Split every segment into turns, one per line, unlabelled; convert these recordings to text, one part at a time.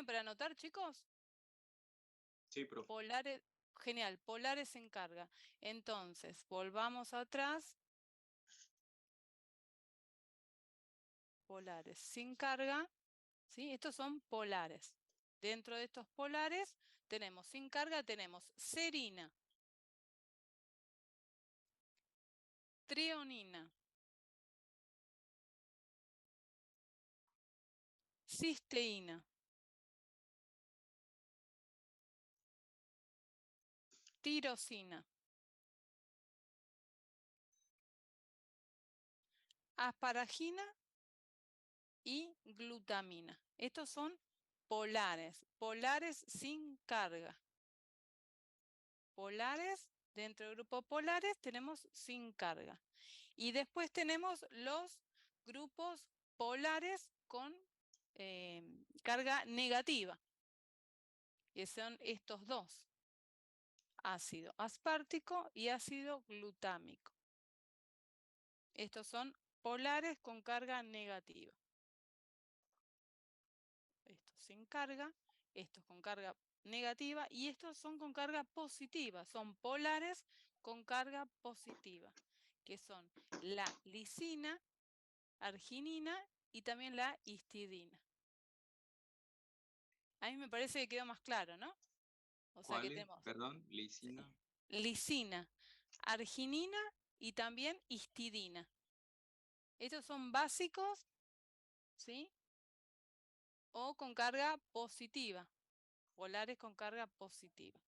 para anotar, chicos?
Sí, profe.
Polares, genial, polares en carga. Entonces, volvamos atrás. Polares sin carga, ¿sí? Estos son polares. Dentro de estos polares tenemos sin carga, tenemos serina, trionina, cisteína, tirosina, asparagina y glutamina. Estos son polares, polares sin carga. Polares, dentro del grupo polares tenemos sin carga. Y después tenemos los grupos polares con carga negativa, que son estos dos, ácido aspartico y ácido glutámico. Estos son polares con carga negativa. Estos sin carga, estos con carga negativa y estos son con carga positiva. Son polares con carga positiva, que son la lisina, arginina y también la histidina. A mí me parece que quedó más claro, ¿no? O sea que
¿Cuáles?
tenemos
Perdón, lisina.
lisina, arginina y también histidina. Estos son básicos, ¿sí? O con carga positiva, polares con carga positiva.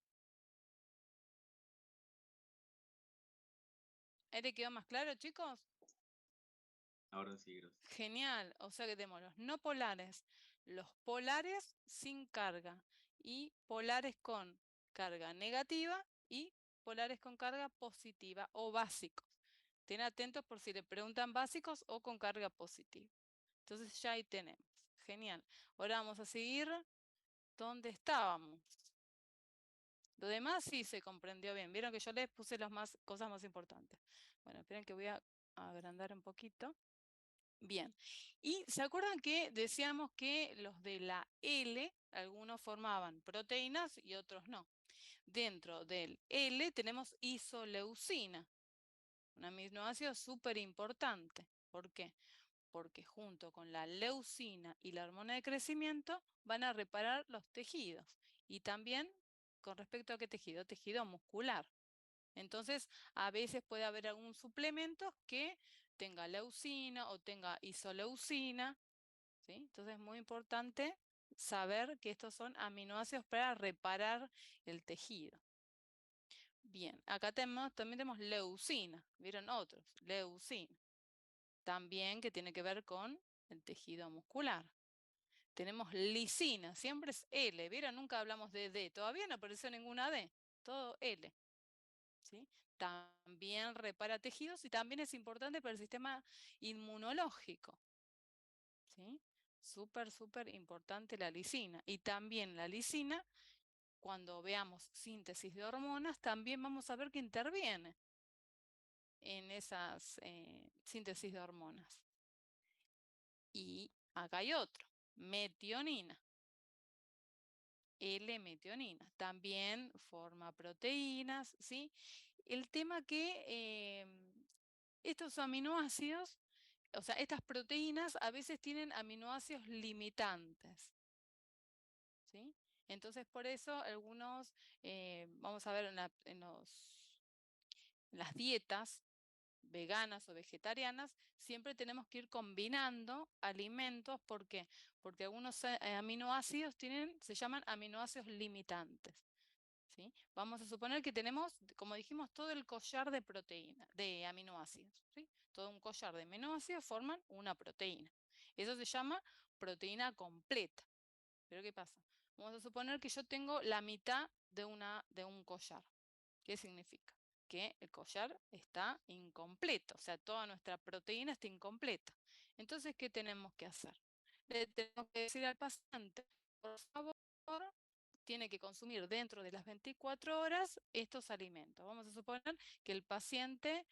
¿Ahí le quedó más claro, chicos?
Ahora sí, gracias.
Genial, o sea que tenemos los no polares, los polares sin carga y polares con carga negativa y polares con carga positiva o básicos. Estén atentos por si le preguntan básicos o con carga positiva. Entonces ya ahí tenemos. Genial. Ahora vamos a seguir donde estábamos. Lo demás sí se comprendió bien. Vieron que yo les puse las cosas más importantes. Bueno, esperen que voy a agrandar un poquito. Bien, y ¿se acuerdan que decíamos que los de la L, algunos formaban proteínas y otros no? Dentro del L tenemos isoleucina, un aminoácido súper importante. ¿Por qué? Porque junto con la leucina y la hormona de crecimiento van a reparar los tejidos. Y también, ¿con respecto a qué tejido? Tejido muscular. Entonces, a veces puede haber algún suplemento que tenga leucina o tenga isoleucina, ¿sí? Entonces, es muy importante saber que estos son aminoácidos para reparar el tejido. Bien, acá también tenemos leucina, ¿vieron otros? Leucina, también que tiene que ver con el tejido muscular. Tenemos lisina, siempre es L, ¿vieron? Nunca hablamos de D, todavía no apareció ninguna D, todo L. ¿Sí? También repara tejidos y también es importante para el sistema inmunológico. ¿Sí? Súper, súper importante la lisina. Y también la lisina, cuando veamos síntesis de hormonas, también vamos a ver que interviene en esas síntesis de hormonas. Y acá hay otro, metionina. L-metionina. También forma proteínas, ¿sí? El tema que estos aminoácidos, o sea, estas proteínas a veces tienen aminoácidos limitantes, ¿sí? Entonces, por eso algunos, vamos a ver en las dietas veganas o vegetarianas, siempre tenemos que ir combinando alimentos. ¿Por qué? Porque algunos aminoácidos se llaman aminoácidos limitantes. ¿Sí? Vamos a suponer que tenemos, como dijimos, todo el collar de proteína, de aminoácidos. ¿Sí? Todo un collar de aminoácidos forman una proteína. Eso se llama proteína completa. Pero ¿qué pasa? Vamos a suponer que yo tengo la mitad de un collar. ¿Qué significa? Que el collar está incompleto, o sea, toda nuestra proteína está incompleta. Entonces, ¿qué tenemos que hacer? Le tenemos que decir al paciente, por favor, tiene que consumir dentro de las 24 horas estos alimentos. Vamos a suponer que el paciente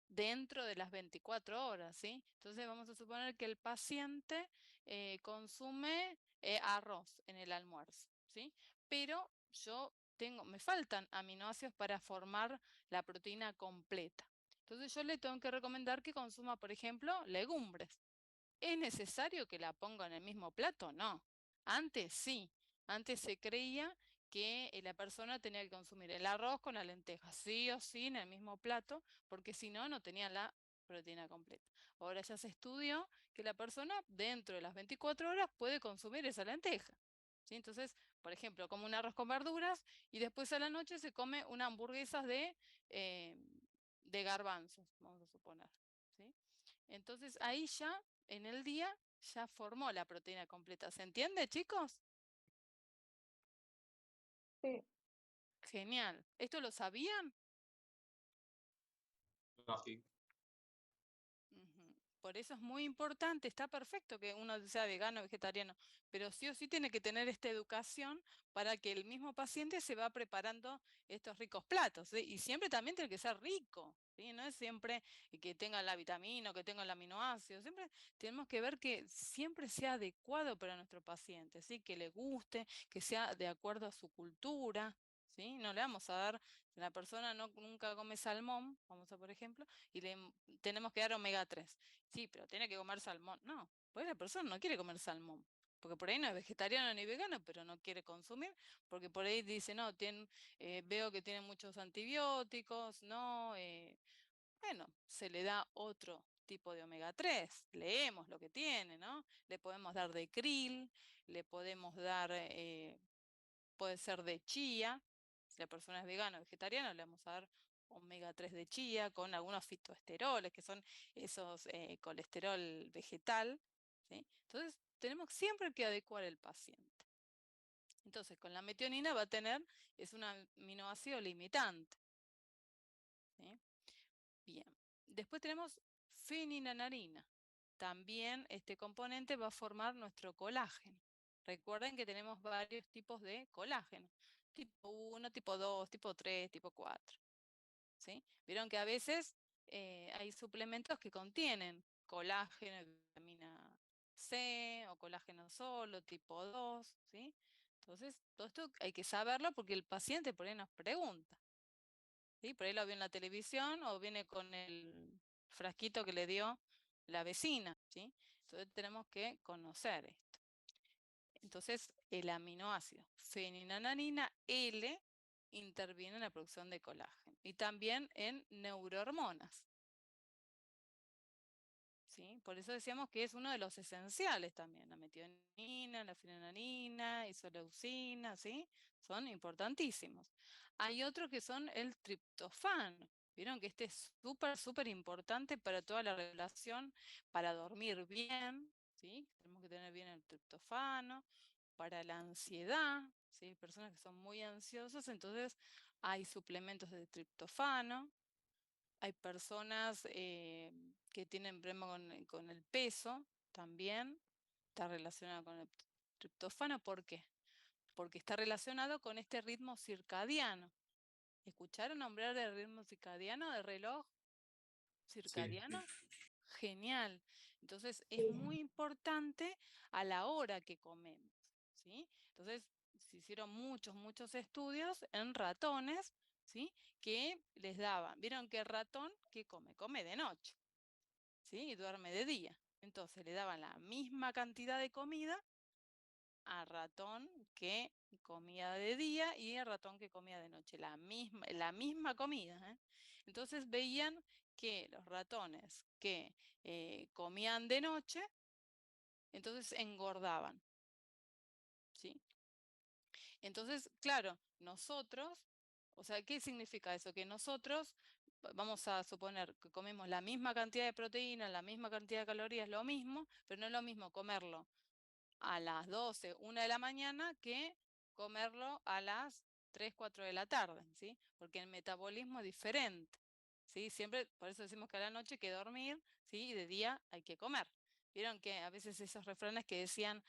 dentro de las 24 horas, ¿sí? Entonces vamos a suponer que el paciente consume arroz en el almuerzo, ¿sí? Pero me faltan aminoácidos para formar la proteína completa. Entonces yo le tengo que recomendar que consuma, por ejemplo, legumbres. ¿Es necesario que la ponga en el mismo plato? No. Antes sí. Antes se creía que la persona tenía que consumir el arroz con la lenteja, sí o sí, en el mismo plato, porque si no, no tenía la proteína completa. Ahora ya se estudió que la persona dentro de las 24 horas puede consumir esa lenteja. ¿Sí? Entonces, por ejemplo, come un arroz con verduras y después a la noche se come una hamburguesa eh, de garbanzos, vamos a suponer. ¿Sí? Entonces ahí ya en el día ya formó la proteína completa. ¿Se entiende, chicos?
Sí,
Genial. ¿Esto lo sabían?
No, sí.
Ujú. Por eso es muy importante, está perfecto que uno sea vegano o vegetariano, pero sí o sí tiene que tener esta educación para que el mismo paciente se va preparando estos ricos platos, ¿sí? Y siempre también tiene que ser rico, ¿sí? No es siempre que tenga la vitamina o que tenga el aminoácido, siempre tenemos que ver que siempre sea adecuado para nuestro paciente, ¿sí? Que le guste, que sea de acuerdo a su cultura, ¿sí? No le vamos a dar, si la persona nunca come salmón, vamos a por ejemplo, y tenemos que dar omega 3. Sí, pero tiene que comer salmón. No, pues la persona no quiere comer salmón. Porque por ahí no es vegetariano ni vegano, pero no quiere consumir, porque por ahí dice, no, veo que tiene muchos antibióticos, no, bueno, se le da otro tipo de omega 3. Leemos lo que tiene, ¿no? Le podemos dar de krill, le podemos dar puede ser de chía. Si la persona es vegana o vegetariana, le vamos a dar omega 3 de chía con algunos fitoesteroles, que son esos colesterol vegetal, ¿sí? Entonces, tenemos siempre que adecuar el paciente. Entonces, con la metionina va a tener, es un aminoácido limitante, ¿sí? Bien. Después tenemos fenilalanina. También este componente va a formar nuestro colágeno. Recuerden que tenemos varios tipos de colágeno. Tipo 1, tipo 2, tipo 3, tipo 4. ¿Sí? Vieron que a veces hay suplementos que contienen colágeno y vitamina C o colágeno solo, tipo 2. ¿Sí? Entonces, todo esto hay que saberlo porque el paciente por ahí nos pregunta. ¿Sí? Por ahí lo vio en la televisión o viene con el frasquito que le dio la vecina, ¿sí? Entonces tenemos que conocer esto. Entonces, el aminoácido fenilalanina L interviene en la producción de colágeno y también en neurohormonas. ¿Sí? Por eso decíamos que es uno de los esenciales también, la metionina, la fenilalanina, isoleucina, ¿sí? Son importantísimos. Hay otros que son el triptofano. Vieron que este es súper, súper importante para toda la relación, para dormir bien, ¿sí? Tenemos que tener bien el triptofano, para la ansiedad, ¿sí? Personas que son muy ansiosas, entonces hay suplementos de triptofano. Hay personas que tienen problema con el peso también, está relacionado con el triptófano. ¿Por qué? Porque está relacionado con este ritmo circadiano. ¿Escucharon nombrar del ritmo circadiano, del reloj
Sí.
circadiano? Genial. Entonces es
sí.
muy importante a la hora que comemos, ¿sí? Entonces se hicieron muchos, muchos estudios en ratones, ¿sí? Que les daban, vieron que el ratón que come, come de noche, ¿sí? Y duerme de día. Entonces le daban la misma cantidad de comida al ratón que comía de día y al ratón que comía de noche, la misma comida, ¿eh? Entonces veían que los ratones que comían de noche, entonces engordaban, ¿sí? Entonces, claro, nosotros, o sea, ¿qué significa eso? Que nosotros vamos a suponer que comemos la misma cantidad de proteína, la misma cantidad de calorías, lo mismo, pero no es lo mismo comerlo a las 12, 1 de la mañana que comerlo a las 3, 4 de la tarde, ¿sí? Porque el metabolismo es diferente, ¿sí? Siempre, por eso decimos que a la noche hay que dormir, ¿sí? Y de día hay que comer. Vieron que a veces esos refranes que decían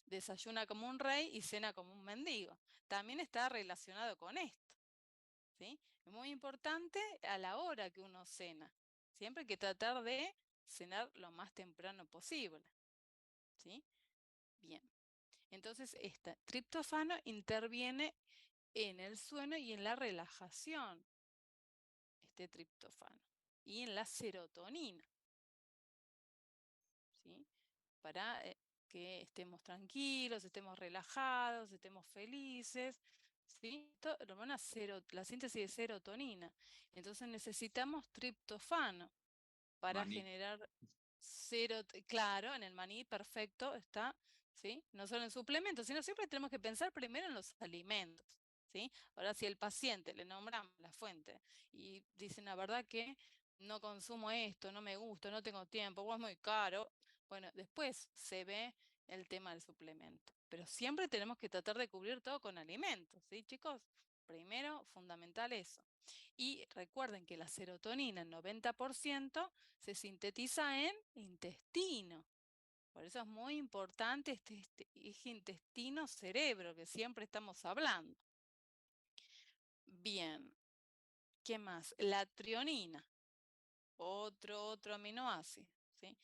desayuna como un rey y cena como un mendigo, también está relacionado con esto, ¿sí? Es muy importante a la hora que uno cena. Siempre hay que tratar de cenar lo más temprano posible, ¿sí? Bien. Entonces, este triptofano interviene en el sueño y en la relajación, este triptofano, y en la serotonina, ¿sí? Para que estemos tranquilos, estemos relajados, estemos felices, ¿sí? Esto, la hormona la síntesis de serotonina. Entonces necesitamos triptofano para
Maní.
generar claro, en el maní perfecto está, ¿sí? No solo en suplementos, sino siempre tenemos que pensar primero en los alimentos, ¿sí? Ahora, si el paciente le nombramos la fuente y dicen la verdad que no consumo esto, no me gusta, no tengo tiempo, o es muy caro, bueno, después se ve el tema del suplemento. Pero siempre tenemos que tratar de cubrir todo con alimentos, ¿sí, chicos? Primero, fundamental eso. Y recuerden que la serotonina, el 90%, se sintetiza en intestino. Por eso es muy importante este eje intestino-cerebro que siempre estamos hablando. Bien, ¿qué más? La trionina, otro aminoácido, ¿sí?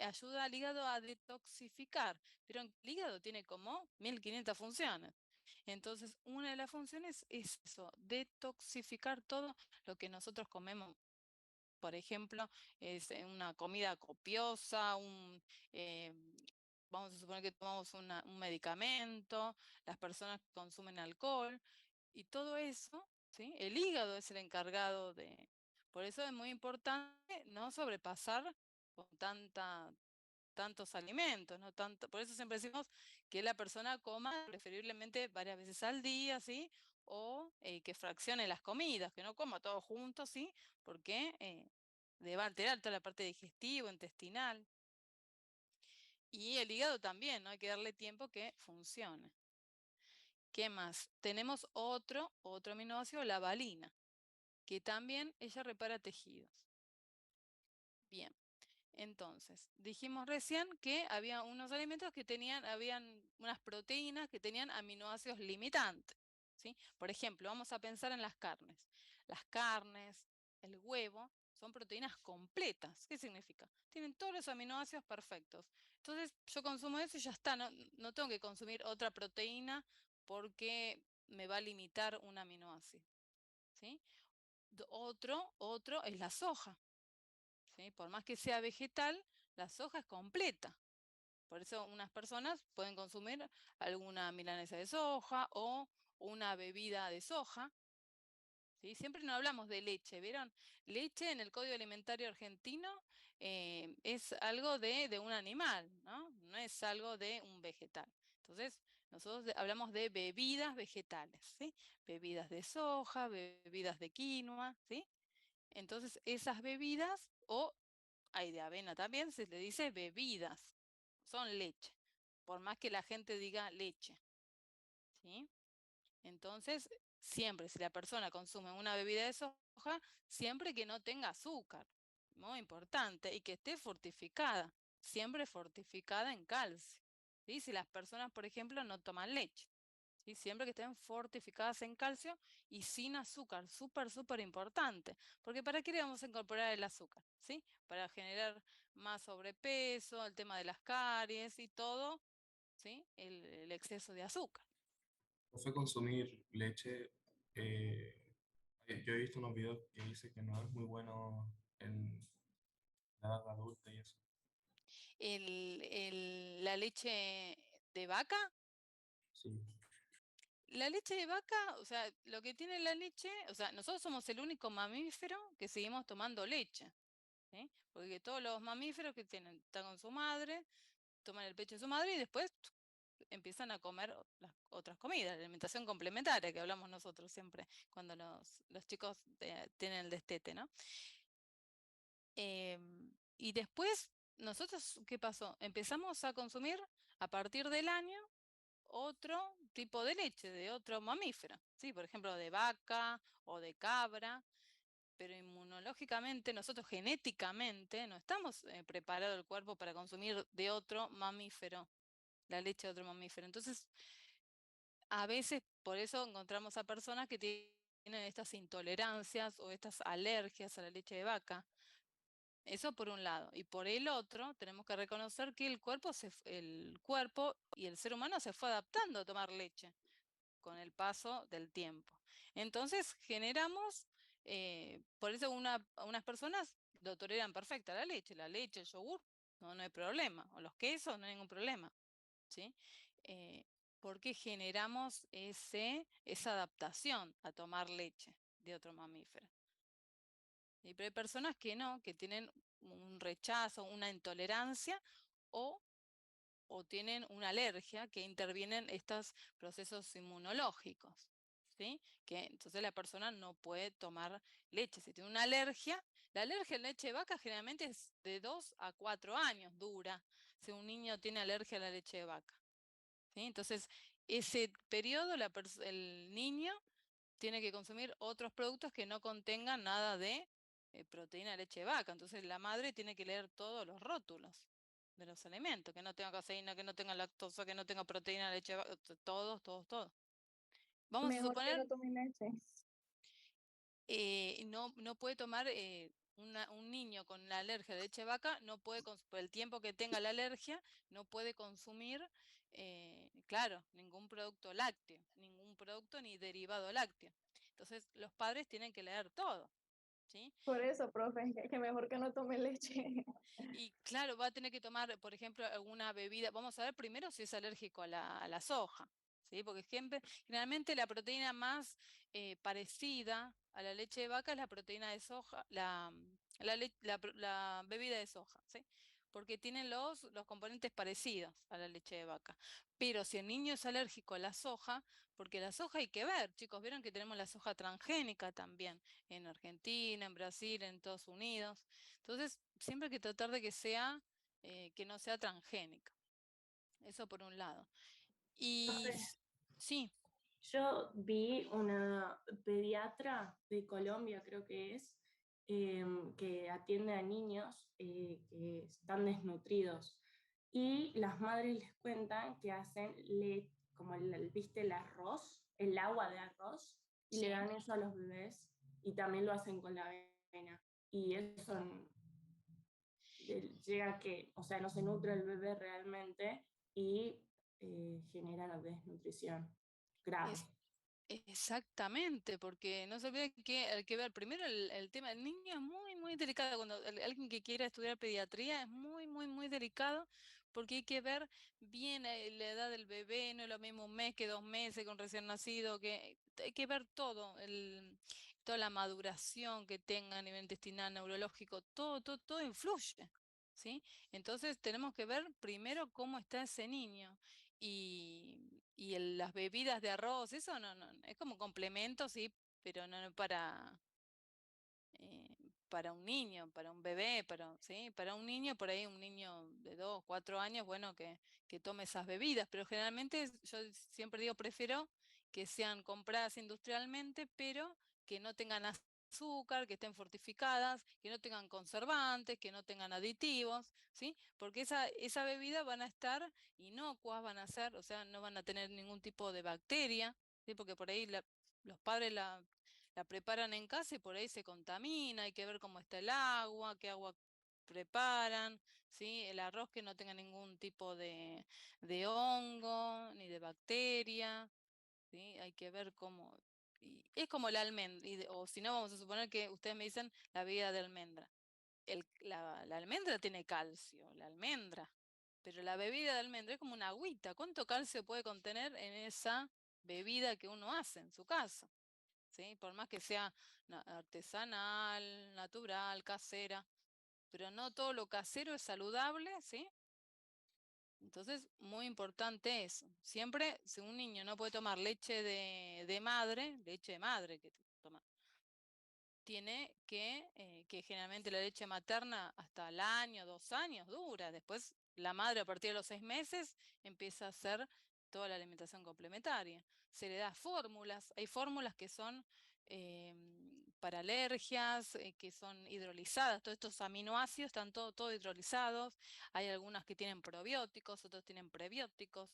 Ayuda al hígado a detoxificar, pero el hígado tiene como 1500 funciones. Entonces, una de las funciones es eso, detoxificar todo lo que nosotros comemos. Por ejemplo, es una comida copiosa, eh, vamos a suponer que tomamos un medicamento, las personas que consumen alcohol y todo eso, ¿sí? El hígado es el encargado de... Por eso es muy importante no sobrepasar con tantos alimentos, no tanto, por eso siempre decimos que la persona coma preferiblemente varias veces al día, ¿sí? O que fraccione las comidas, que no coma todo junto, ¿sí? Porque le va a alterar toda la parte digestiva, intestinal. Y el hígado también, ¿no? Hay que darle tiempo que funcione. ¿Qué más? Tenemos otro aminoácido, la valina, que también ella repara tejidos. Bien. Entonces, dijimos recién que había unos alimentos que habían unas proteínas que tenían aminoácidos limitantes, ¿sí? Por ejemplo, vamos a pensar en las carnes. Las carnes, el huevo, son proteínas completas. ¿Qué significa? Tienen todos los aminoácidos perfectos. Entonces, yo consumo eso y ya está. No tengo que consumir otra proteína porque me va a limitar un aminoácido, ¿sí? Otro es la soja. ¿Sí? Por más que sea vegetal, la soja es completa. Por eso unas personas pueden consumir alguna milanesa de soja o una bebida de soja. ¿Sí? Siempre no hablamos de leche, ¿vieron? Leche en el Código Alimentario Argentino es algo de un animal, ¿no? No es algo de un vegetal. Entonces, nosotros hablamos de bebidas vegetales, ¿sí? Bebidas de soja, bebidas de quinoa, ¿sí? Entonces, esas bebidas, o hay de avena también, se le dice bebidas, son leche, por más que la gente diga leche, ¿sí? Entonces, siempre, si la persona consume una bebida de soja, siempre que no tenga azúcar, muy importante, y que esté fortificada, siempre fortificada en calcio, ¿sí? Si las personas, por ejemplo, no toman leche. ¿Sí? Siempre que estén fortificadas en calcio y sin azúcar, súper importante. Porque ¿para qué le vamos a incorporar el azúcar? ¿Sí? Para generar más sobrepeso, el tema de las caries y todo, ¿sí? El exceso de azúcar.
No fue consumir leche. eh, yo he visto unos videos que dice que no es muy bueno en la edad adulta y eso.
La leche de vaca,
Sí,
la leche de vaca, o sea, lo que tiene la leche, o sea, nosotros somos el único mamífero que seguimos tomando leche. ¿Sí? Porque todos los mamíferos que están con su madre, toman el pecho de su madre y después empiezan a comer las otras comidas, la alimentación complementaria que hablamos nosotros siempre cuando los chicos tienen el destete, ¿no? Y después, nosotros, ¿qué pasó? Empezamos a consumir a partir del año otro tipo de leche, de otro mamífero, ¿sí? Por ejemplo, de vaca o de cabra, pero inmunológicamente, nosotros genéticamente no estamos preparados el cuerpo para consumir de otro mamífero, la leche de otro mamífero. Entonces, a veces por eso encontramos a personas que tienen estas intolerancias o estas alergias a la leche de vaca, Eso por un lado. Y por el otro, tenemos que reconocer que el cuerpo y el ser humano se fue adaptando a tomar leche con el paso del tiempo. Entonces generamos, por eso unas personas lo toleran perfecta la leche, el yogur, no hay problema, o los quesos, no hay ningún problema, ¿sí? Eh, porque generamos esa adaptación a tomar leche de otro mamífero. Pero hay personas que no, que tienen un rechazo, una intolerancia o tienen una alergia que intervienen estos procesos inmunológicos, ¿sí? Que entonces la persona no puede tomar leche. Si tiene una alergia, la alergia a la leche de vaca generalmente es de 2 a 4 años dura, si un niño tiene alergia a la leche de vaca, ¿sí? Entonces, ese periodo el niño tiene que consumir otros productos que no contengan nada de proteína de leche de vaca. Entonces la madre tiene que leer todos los rótulos de los alimentos, que no tenga caseína, que no tenga lactosa, que no tenga proteína de leche de vaca, todos, todos, todos. Vamos a
Mejor que
suponer,
no tome leche.
no puede tomar un niño con la alergia de leche de vaca, no puede, por el tiempo que tenga la alergia, no puede consumir, claro, ningún producto lácteo, ningún producto ni derivado lácteo. Entonces, los padres tienen que leer todo, ¿sí?
Por eso, profe, que mejor que no tome leche.
Y claro, va a tener que tomar, por ejemplo, alguna bebida. Vamos a ver primero si es alérgico a la soja, ¿sí? Porque generalmente la proteína más parecida a la leche de vaca es la proteína de soja, la bebida de soja, ¿sí? Porque tienen los componentes parecidos a la leche de vaca. Pero si el niño es alérgico a la soja, porque la soja hay que ver, chicos, vieron que tenemos la soja transgénica también en Argentina, en Brasil, en Estados Unidos. Entonces, siempre hay que tratar de que no sea transgénica. Eso por un lado. Y
Profe,
sí,
yo vi una pediatra de Colombia, creo que es, que atiende a niños que están desnutridos. Y las madres les cuentan que hacen como ¿viste el arroz? El agua de arroz, y le
sí.
dan eso a los bebés, y también lo hacen con la avena. Y eso llega a que, o sea, no se nutre el bebé realmente y genera una desnutrición grave.
Es, Exactamente, porque no se olvide que hay que ver primero el tema del niño es muy, muy delicado. Cuando alguien que quiera estudiar pediatría es muy, muy, muy delicado porque hay que ver bien la edad del bebé, no es lo mismo un mes que 2 meses con recién nacido, que hay que ver todo, toda la maduración que tenga a nivel intestinal, neurológico, todo, todo, todo influye, ¿sí? Entonces tenemos que ver primero cómo está ese niño las bebidas de arroz, eso no, es como complemento, sí, pero no eh, para un niño, para un bebé, ¿sí? Para un niño, por ahí un niño de 2, 4 años, bueno, que tome esas bebidas, pero generalmente yo siempre digo, prefiero que sean compradas industrialmente, pero que no tengan azúcar, que estén fortificadas, que no tengan conservantes, que no tengan aditivos, ¿sí? Porque esa bebida van a estar inocuas, van a ser, o sea, no van a tener ningún tipo de bacteria, ¿sí? Porque por ahí los padres la preparan en casa y por ahí se contamina, hay que ver cómo está el agua, qué agua preparan, ¿sí? El arroz que no tenga ningún tipo de hongo ni de bacteria, ¿sí? Hay que ver cómo. Y es como la almendra, o si no, vamos a suponer que ustedes me dicen la bebida de almendra. La almendra tiene calcio, la almendra, pero la bebida de almendra es como una agüita. ¿Cuánto calcio puede contener en esa bebida que uno hace en su casa? ¿Sí? Por más que sea artesanal, natural, casera, pero no todo lo casero es saludable, ¿sí? Entonces, muy importante eso. Siempre, si un niño no puede tomar leche leche de madre que toma, tiene que generalmente la leche materna hasta el año, 2 años dura. Después la madre a partir de los 6 meses empieza a hacer toda la alimentación complementaria. Se le da fórmulas, hay fórmulas que son para alergias, que son hidrolizadas, todos estos aminoácidos están todo hidrolizados, hay algunas que tienen probióticos, otros tienen prebióticos.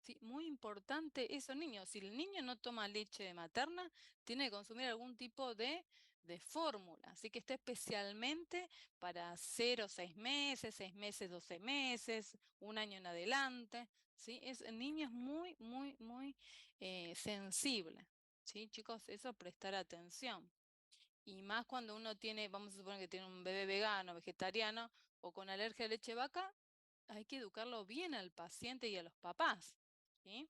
Sí, muy importante eso, niños. Si el niño no toma leche materna, tiene que consumir algún tipo de de fórmula, así que está especialmente para 0, 6 meses, 12 meses, 1 año en adelante, ¿sí? Es niños muy, muy, muy sensibles, ¿sí, chicos? Eso prestar atención. Y más cuando uno tiene, vamos a suponer que tiene un bebé vegano, vegetariano o con alergia a leche de vaca, hay que educarlo bien al paciente y a los papás, ¿sí?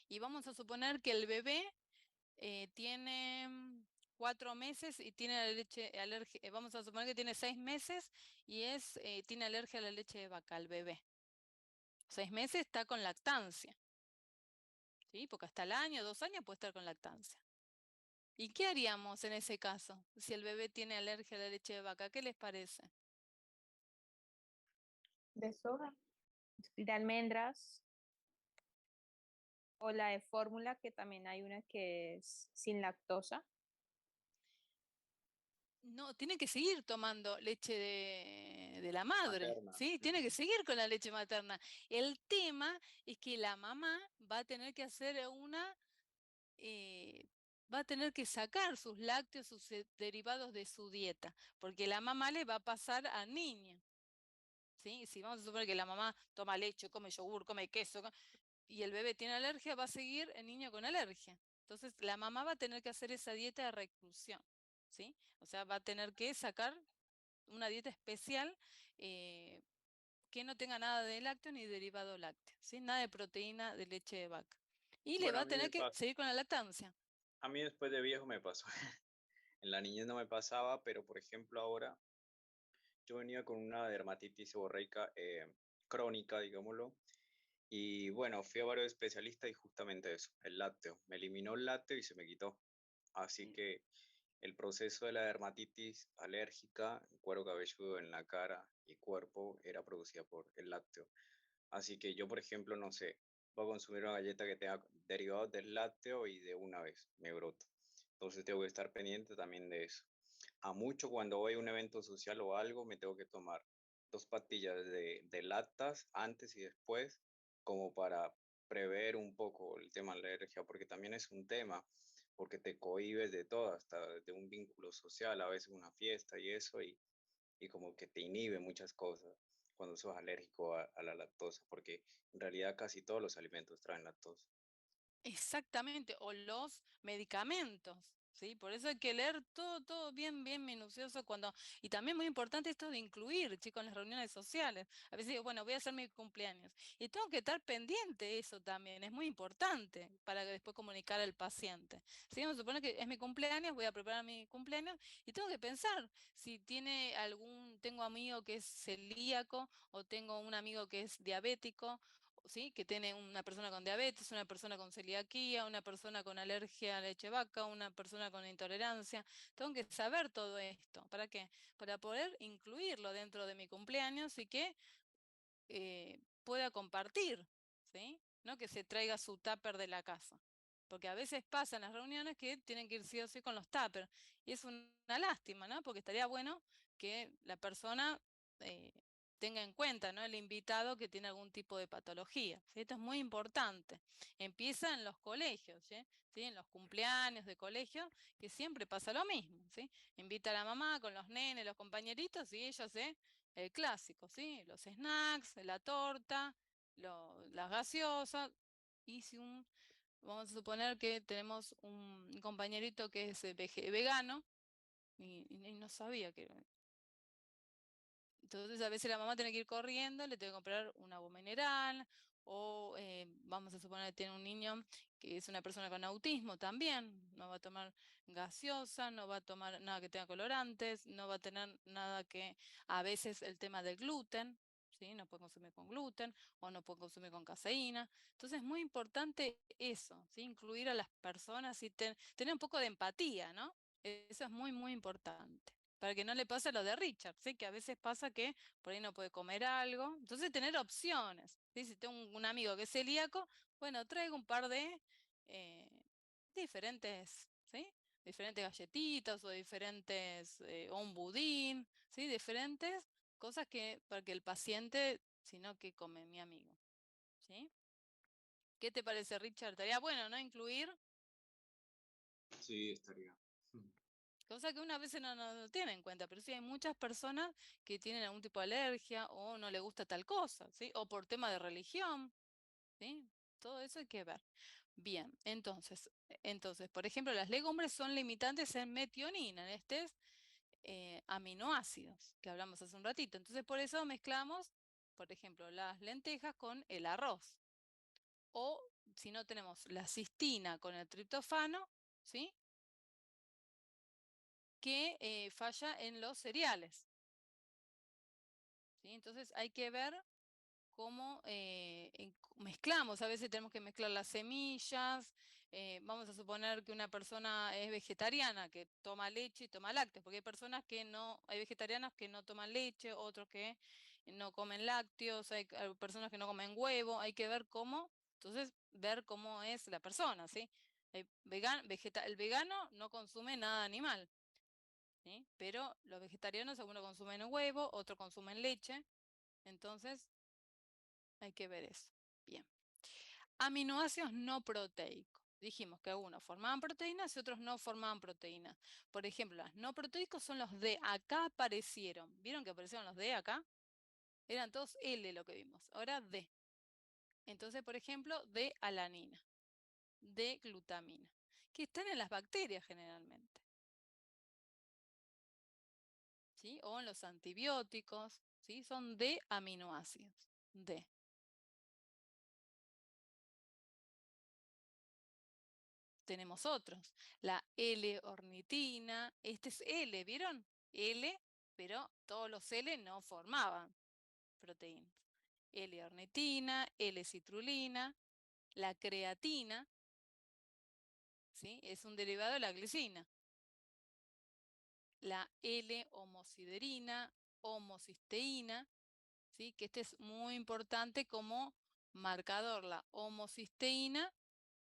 Y vamos a suponer que el bebé tiene 4 meses y tiene la leche alergia, vamos a suponer que tiene 6 meses y tiene alergia a la leche de vaca, el bebé. 6 meses está con lactancia, ¿sí? Porque hasta el año, 2 años puede estar con lactancia. ¿Y qué haríamos en ese caso? Si el bebé tiene alergia a la leche de vaca, ¿qué les parece?
De soja.
De almendras o la de fórmula, que también hay una que es sin lactosa.
No, tiene que seguir tomando leche de la madre,
Materna.
¿sí? Tiene que seguir con la leche materna. El tema es que la mamá va a tener que hacer va a tener que sacar sus lácteos, sus derivados de su dieta, porque la mamá le va a pasar al niño, ¿sí? Si vamos a suponer que la mamá toma leche, come yogur, come queso, y el bebé tiene alergia, va a seguir el niño con alergia. Entonces, la mamá va a tener que hacer esa dieta de reclusión, ¿sí? O sea, va a tener que sacar una dieta especial eh, que no tenga nada de lácteo ni derivado lácteo, ¿sí? Nada de proteína de leche de vaca. Y le
Bueno,
va
a
a
mí me
tener que
pasa.
seguir con la lactancia.
A mí después de viejo me pasó. En la niñez no me pasaba, pero por ejemplo ahora yo venía con una dermatitis seborreica crónica, digámoslo. Y bueno, fui a varios especialistas y justamente eso, el lácteo. Me eliminó el lácteo y se me quitó. Así que el proceso de la dermatitis alérgica, cuero cabelludo en la cara y cuerpo, era producida por el lácteo. Así que yo, por ejemplo, no sé, voy a consumir una galleta que tenga derivados del lácteo y de una vez me brota. Entonces tengo que estar pendiente también de eso. A mucho cuando voy a un evento social o algo, me tengo que tomar 2 pastillas de lactas antes y después, como para prever un poco el tema de la alergia, porque también es un tema, porque te cohibes de todo, hasta de un vínculo social, a veces una fiesta y eso, y como que te inhibe muchas cosas cuando sos alérgico a la lactosa, porque en realidad casi todos los alimentos traen lactosa.
Exactamente, o los medicamentos, ¿sí? Por eso hay que leer todo, todo bien, bien minucioso y también muy importante esto de incluir, chicos, en las reuniones sociales. A veces digo, bueno, voy a hacer mi cumpleaños y tengo que estar pendiente de eso también, es muy importante para que después comunicar al paciente. Si vamos a suponer que es mi cumpleaños, voy a preparar mi cumpleaños y tengo que pensar si tengo amigo que es celíaco o tengo un amigo que es diabético, ¿sí? Que tiene una persona con diabetes, una persona con celiaquía, una persona con alergia a leche de vaca, una persona con intolerancia. Tengo que saber todo esto. ¿Para qué? Para poder incluirlo dentro de mi cumpleaños y que pueda compartir, ¿sí? No que se traiga su tupper de la casa. Porque a veces pasa en las reuniones que tienen que ir sí o sí con los tuppers. Y es una lástima, ¿no? Porque estaría bueno que la persona eh, tenga en cuenta, ¿no? El invitado que tiene algún tipo de patología, ¿sí? Esto es muy importante. Empieza en los colegios, ¿sí? ¿Sí? En los cumpleaños de colegio, que siempre pasa lo mismo, ¿sí? Invita a la mamá con los nenes, los compañeritos, y ellos, el clásico, ¿sí? Los snacks, la torta, las gaseosas, y vamos a suponer que tenemos un compañerito que es vegano, y no sabía que era. Entonces a veces la mamá tiene que ir corriendo, le tiene que comprar un agua mineral, o vamos a suponer que tiene un niño que es una persona con autismo también, no va a tomar gaseosa, no va a tomar nada que tenga colorantes, no va a tener nada que, a veces el tema del gluten, ¿sí? No puede consumir con gluten o no puede consumir con caseína. Entonces es muy importante eso, ¿sí? Incluir a las personas y tener un poco de empatía, ¿no? Eso es muy, muy importante para que no le pase lo de Richard, ¿sí? Que a veces pasa que por ahí no puede comer algo. Entonces, tener opciones, ¿sí? Si tengo un amigo que es celíaco, bueno, traigo un par de eh, diferentes, ¿sí? Diferentes galletitas o o un budín, ¿sí? Diferentes cosas para que el paciente, sino que come mi amigo, ¿sí? ¿Qué te parece, Richard? Estaría bueno, ¿no? Incluir.
Sí, estaría.
Cosa que una vez no tiene en cuenta, pero sí hay muchas personas que tienen algún tipo de alergia o no le gusta tal cosa, ¿sí? O por tema de religión, ¿sí? Todo eso hay que ver. Bien, entonces, por ejemplo, las legumbres son limitantes en metionina, en estos aminoácidos que hablamos hace un ratito. Entonces, por eso mezclamos, por ejemplo, las lentejas con el arroz. O si no tenemos la cistina con el triptofano, ¿sí? Que falla en los cereales, ¿sí? Entonces hay que ver cómo mezclamos. A veces tenemos que mezclar las semillas. Vamos a suponer que una persona es vegetariana, que toma leche y toma lácteos, porque hay personas que no, hay vegetarianas que no toman leche, otros que no comen lácteos, hay personas que no comen huevo. Hay que ver cómo, entonces, ver cómo es la persona, ¿sí? El vegano no consume nada animal, ¿sí? Pero los vegetarianos, algunos consumen huevo, otros consumen leche. Entonces, hay que ver eso. Bien. Aminoácidos no proteicos. Dijimos que algunos formaban proteínas y otros no formaban proteínas. Por ejemplo, los no proteicos son los D. Acá aparecieron. ¿Vieron que aparecieron los D acá? Eran todos L lo que vimos. Ahora D. Entonces, por ejemplo, D-alanina, D-glutamina, que están en las bacterias generalmente, ¿sí? O en los antibióticos, ¿sí? Son D-aminoácidos. D. Tenemos otros, la L-ornitina, este es L, ¿vieron? L, pero todos los L no formaban proteínas. L-ornitina, L-citrulina, la creatina, ¿sí? Es un derivado de la glicina. La L-homosiderina, homocisteína, ¿sí? Que este es muy importante como marcador, la homocisteína,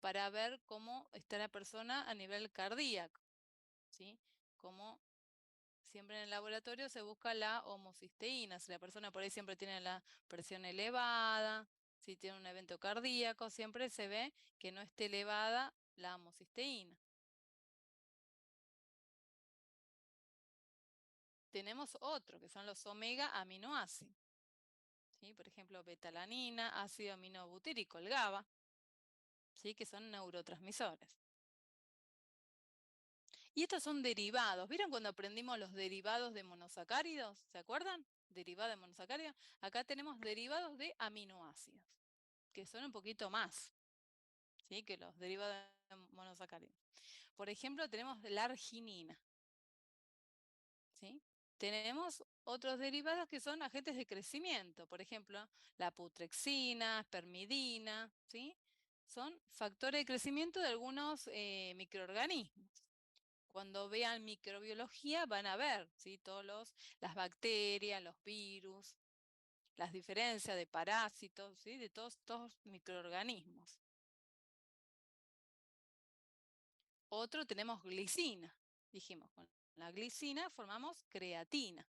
para ver cómo está la persona a nivel cardíaco, ¿sí? Como siempre en el laboratorio se busca la homocisteína. Si la persona por ahí siempre tiene la presión elevada, si tiene un evento cardíaco, siempre se ve que no esté elevada la homocisteína. Tenemos otro, que son los omega aminoácidos, ¿sí? Por ejemplo, betalanina, ácido aminobutírico, el GABA, ¿sí? Que son neurotransmisores. Y estos son derivados. ¿Vieron cuando aprendimos los derivados de monosacáridos? ¿Se acuerdan? Derivado de monosacáridos. Acá tenemos derivados de aminoácidos, que son un poquito más, ¿sí? Que los derivados de monosacáridos. Por ejemplo, tenemos la arginina, ¿sí? Tenemos otros derivados que son agentes de crecimiento. Por ejemplo, la putrexina, espermidina, ¿sí? Son factores de crecimiento de algunos microorganismos. Cuando vean microbiología van a ver, ¿sí? Las bacterias, los virus, las diferencias de parásitos, ¿sí? De todos estos microorganismos. Otro tenemos glicina. Dijimos, con la glicina formamos creatina,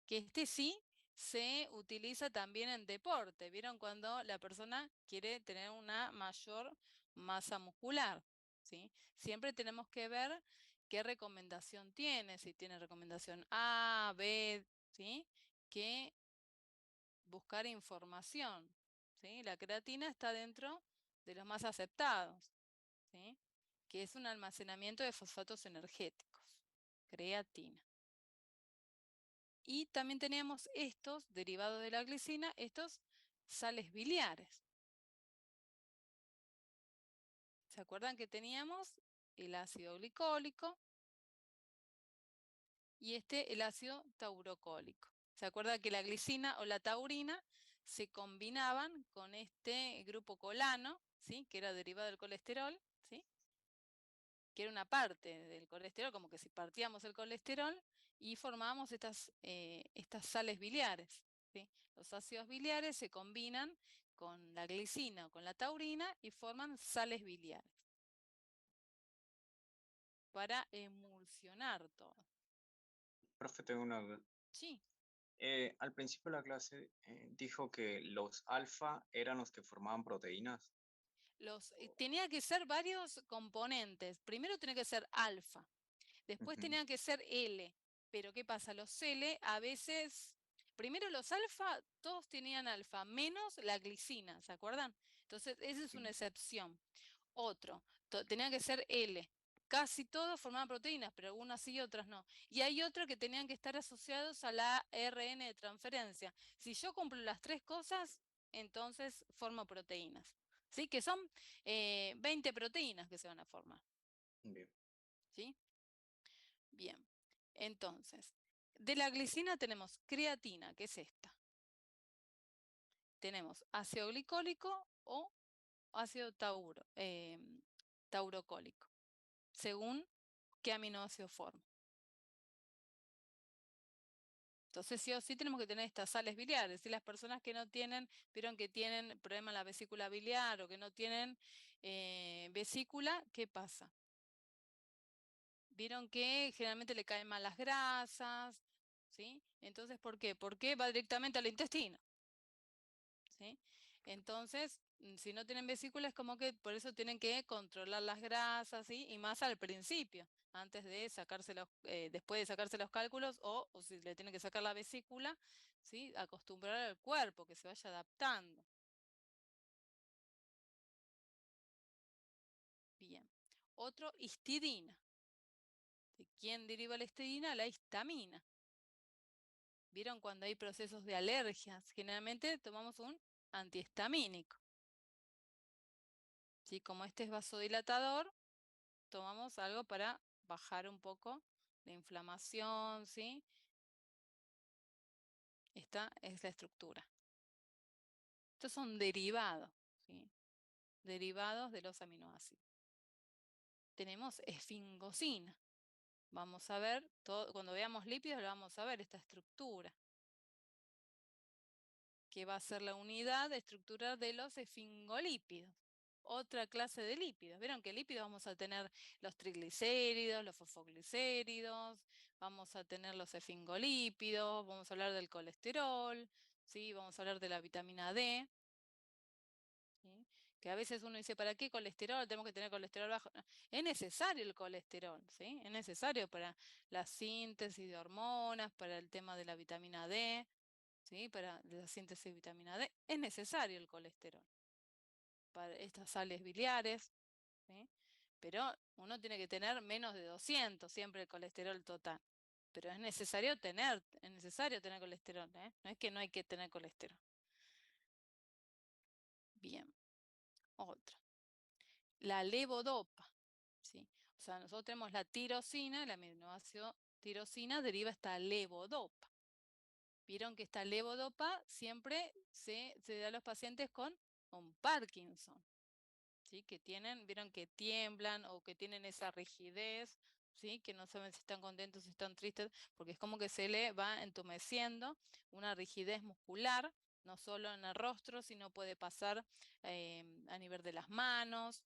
que este sí se utiliza también en deporte. ¿Vieron cuando la persona quiere tener una mayor masa muscular? ¿Sí? Siempre tenemos que ver qué recomendación tiene, si tiene recomendación A, B, ¿sí? Que buscar información, ¿sí? La creatina está dentro de los más aceptados, ¿sí? Que es un almacenamiento de fosfatos energéticos, creatina. Y también teníamos estos, derivados de la glicina, estos sales biliares. ¿Se acuerdan que teníamos el ácido glicólico y el ácido taurocólico? ¿Se acuerdan que la glicina o la taurina se combinaban con este grupo colano, ¿sí? Que era derivado del colesterol, ¿sí? Que era una parte del colesterol, como que si partíamos el colesterol y formábamos estas sales biliares, ¿sí? Los ácidos biliares se combinan con la glicina o con la taurina y forman sales biliares para emulsionar todo.
Profe, tengo una duda.
Sí,
Al principio de la clase dijo que los alfa eran los que formaban proteínas.
tenía que ser varios componentes. Primero tenía que ser alfa. Después
Ujú.
tenían que ser L, pero ¿qué pasa? Los L a veces, primero los alfa, todos tenían alfa, menos la glicina, ¿se acuerdan? Entonces, esa es
Sí.
una excepción. Otro, tenían que ser L. Casi todos formaban proteínas, pero algunas sí y otras no. Y hay otros que tenían que estar asociados a la ARN de transferencia. Si yo cumplo las tres cosas, entonces formo proteínas. ¿Sí? Que son 20 proteínas que se van a formar.
Bien.
¿Sí? Bien. Entonces, de la glicina tenemos creatina, que es esta. Tenemos ácido glicólico o ácido taurocólico, según qué aminoácido forma. Entonces, sí o sí tenemos que tener estas sales biliares. Y las personas que no tienen, vieron que tienen problema en la vesícula biliar o que no tienen vesícula, ¿qué pasa? Vieron que generalmente le caen mal las grasas, ¿sí? Entonces, ¿por qué? Porque va directamente al intestino, ¿sí? Entonces, si no tienen vesícula es como que por eso tienen que controlar las grasas, ¿sí? Y más al principio, antes de sacarse después de sacarse los cálculos o si le tienen que sacar la vesícula, ¿sí? Acostumbrar al cuerpo, que se vaya adaptando. Bien. Otro, histidina. ¿De quién deriva la histidina? La histamina. ¿Vieron cuando hay procesos de alergias? Generalmente tomamos un antihistamínico. ¿Sí? Como este es vasodilatador, tomamos algo para bajar un poco la inflamación, ¿sí? Esta es la estructura. Estos son derivados, ¿sí? Derivados de los aminoácidos. Tenemos esfingosina. Vamos a ver, cuando veamos lípidos, lo vamos a ver esta estructura, que va a ser la unidad estructural de los esfingolípidos. Otra clase de lípidos. Vieron que lípidos vamos a tener los triglicéridos, los fosfoglicéridos, vamos a tener los esfingolípidos, vamos a hablar del colesterol, ¿sí? Vamos a hablar de la vitamina D, ¿sí? Que a veces uno dice, ¿para qué colesterol? Tenemos que tener colesterol bajo. No, es necesario el colesterol, ¿sí? Es necesario para la síntesis de hormonas, para el tema de la vitamina D, ¿sí? Para la síntesis de vitamina D. Es necesario el colesterol para estas sales biliares, ¿sí? Pero uno tiene que tener menos de 200 siempre el colesterol total. Pero es necesario tener colesterol, ¿eh? No es que no hay que tener colesterol. Bien, otra. La levodopa, ¿sí? O sea, nosotros tenemos la tirosina, el aminoácido tirosina deriva esta levodopa. Vieron que esta levodopa siempre se da a los pacientes con un Parkinson. ¿Sí? Que vieron que tiemblan o que tienen esa rigidez, ¿sí? Que no saben si están contentos, si están tristes, porque es como que se le va entumeciendo una rigidez muscular, no solo en el rostro, sino puede pasar a nivel de las manos.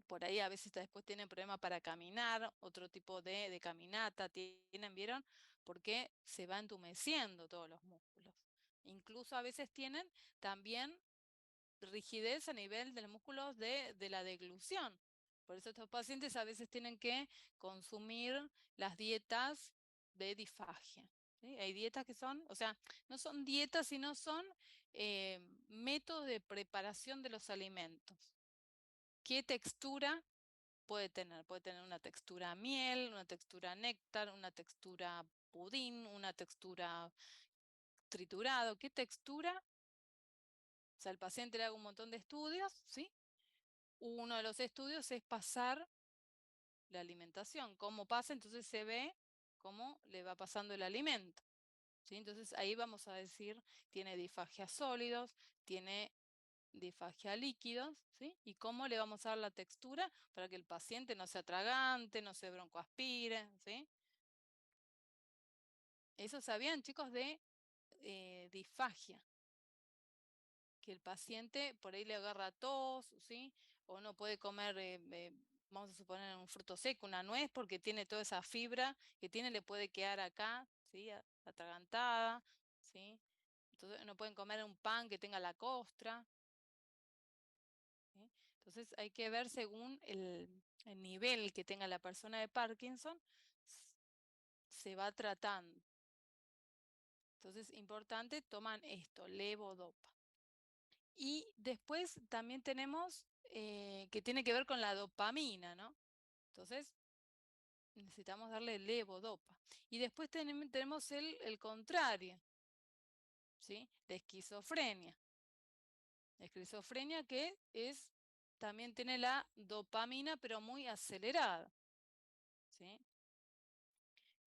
Por ahí a veces después tienen problemas para caminar, otro tipo de caminata tienen, ¿vieron? Porque se va entumeciendo todos los músculos. Incluso a veces tienen también rigidez a nivel de los músculos de la deglución. Por eso estos pacientes a veces tienen que consumir las dietas de disfagia. ¿Sí? Hay dietas que son, o sea, no son dietas, sino son métodos de preparación de los alimentos. ¿Qué textura puede tener? Puede tener una textura miel, una textura néctar, una textura pudín, una textura triturado. ¿Qué textura? O sea, el paciente le haga un montón de estudios, ¿sí? Uno de los estudios es pasar la alimentación. ¿Cómo pasa? Entonces se ve cómo le va pasando el alimento, ¿sí? Entonces ahí vamos a decir, tiene disfagia sólidos, tiene disfagia líquidos, ¿sí? Y cómo le vamos a dar la textura para que el paciente no se atragante, no se broncoaspire, ¿sí? Eso sabían, chicos, de disfagia, que el paciente por ahí le agarra tos, ¿sí? O no puede comer, vamos a suponer, un fruto seco, una nuez, porque tiene toda esa fibra que tiene, le puede quedar acá, ¿sí? Atragantada, ¿sí? Entonces no pueden comer un pan que tenga la costra, ¿sí? Entonces hay que ver según el nivel que tenga la persona de Parkinson, se va tratando. Entonces, importante, toman esto, levodopa. Y después también tenemos que tiene que ver con la dopamina, ¿no? Entonces, necesitamos darle levodopa. Y después tenemos el contrario, ¿sí? La esquizofrenia. La esquizofrenia que también tiene la dopamina, pero muy acelerada, ¿sí?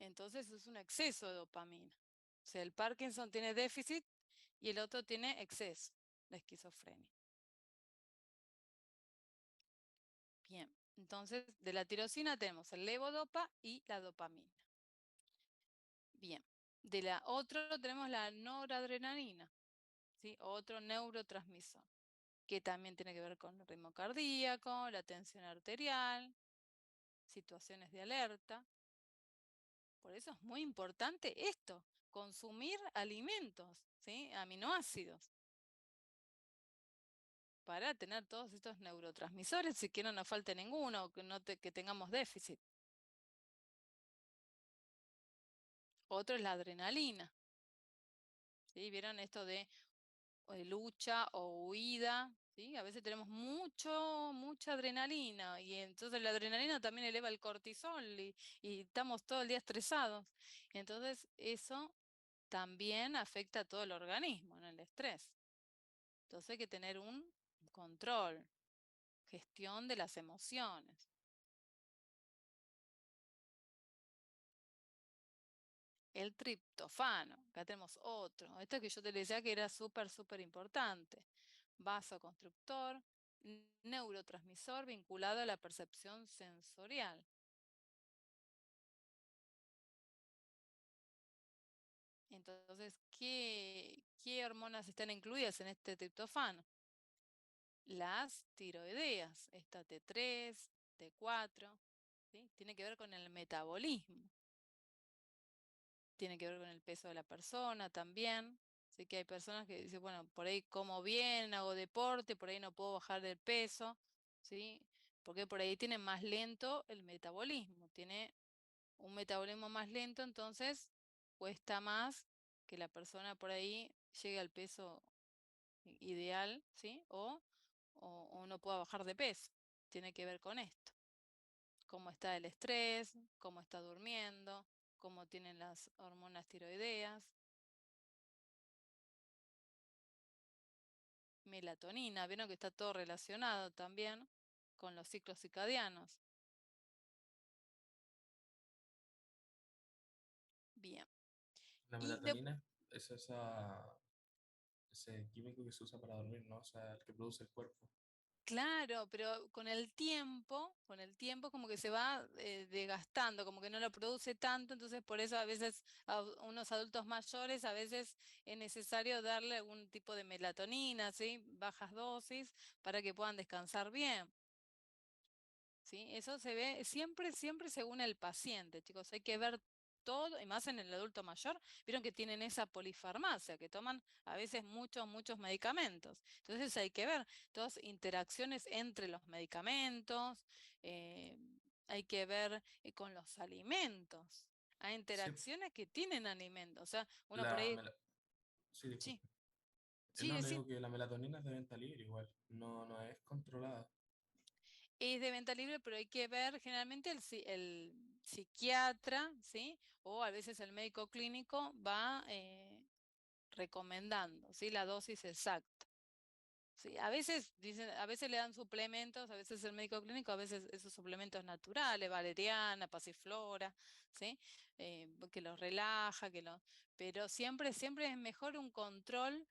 Entonces es un exceso de dopamina. O sea, el Parkinson tiene déficit y el otro tiene exceso, la esquizofrenia. Bien, entonces de la tirosina tenemos el levodopa y la dopamina. Bien, de la otra tenemos la noradrenalina, ¿sí? Otro neurotransmisor, que también tiene que ver con el ritmo cardíaco, la tensión arterial, situaciones de alerta. Por eso es muy importante esto, consumir alimentos, ¿sí? Aminoácidos, para tener todos estos neurotransmisores y que no nos falte ninguno, que tengamos déficit. Otro es la adrenalina. ¿Sí? ¿Vieron esto de lucha o huida? ¿Sí? A veces tenemos mucha adrenalina y entonces la adrenalina también eleva el cortisol y estamos todo el día estresados. Entonces eso también afecta a todo el organismo, ¿no? El estrés. Entonces hay que tener un control, gestión de las emociones. El triptofano, acá tenemos otro. Esto que yo te decía que era súper importante. Vasoconstructor, neurotransmisor vinculado a la percepción sensorial. Entonces, ¿qué hormonas están incluidas en este triptofano? Las tiroideas, esta T3, T4, ¿sí? Tiene que ver con el metabolismo. Tiene que ver con el peso de la persona también. Sé que hay personas que dicen, bueno, por ahí como bien, hago deporte, por ahí no puedo bajar del peso, ¿sí? Porque por ahí tiene más lento el metabolismo, tiene un metabolismo más lento, entonces cuesta más que la persona por ahí llegue al peso ideal, ¿sí? O no pueda bajar de peso. Tiene que ver con esto. Cómo está el estrés, cómo está durmiendo, cómo tienen las hormonas tiroideas. Melatonina, vieron que está todo relacionado también con los ciclos circadianos. Bien.
La
Y
melatonina es ese químico que se usa para dormir, ¿no? O sea, el que produce el cuerpo.
claro, pero con el tiempo como que se va desgastando, como que no lo produce tanto, entonces por eso a veces a unos adultos mayores a veces es necesario darle algún tipo de melatonina, ¿sí? Bajas dosis para que puedan descansar bien. ¿Sí? Eso se ve siempre según el paciente, chicos. Hay que ver todo, y más en el adulto mayor, vieron que tienen esa polifarmacia, que toman a veces muchos medicamentos. Entonces hay que ver todas interacciones entre los medicamentos, eh, hay que ver con los alimentos. Hay
Sí,
interacciones que tienen alimentos. O sea, uno por
la
ahí,
mela- sí,
sí,
disculpe.
sí,
No, no
decir.
digo que la melatonina es de venta libre igual, no es controlada.
Es de venta libre, pero hay que ver generalmente el psiquiatra, ¿sí? O a veces el médico clínico va recomendando, ¿sí? La dosis exacta. Sí, a veces dicen, a veces le dan suplementos, a veces el médico clínico, a veces esos suplementos naturales, valeriana, pasiflora, ¿sí? Que los relaja, pero siempre es mejor un control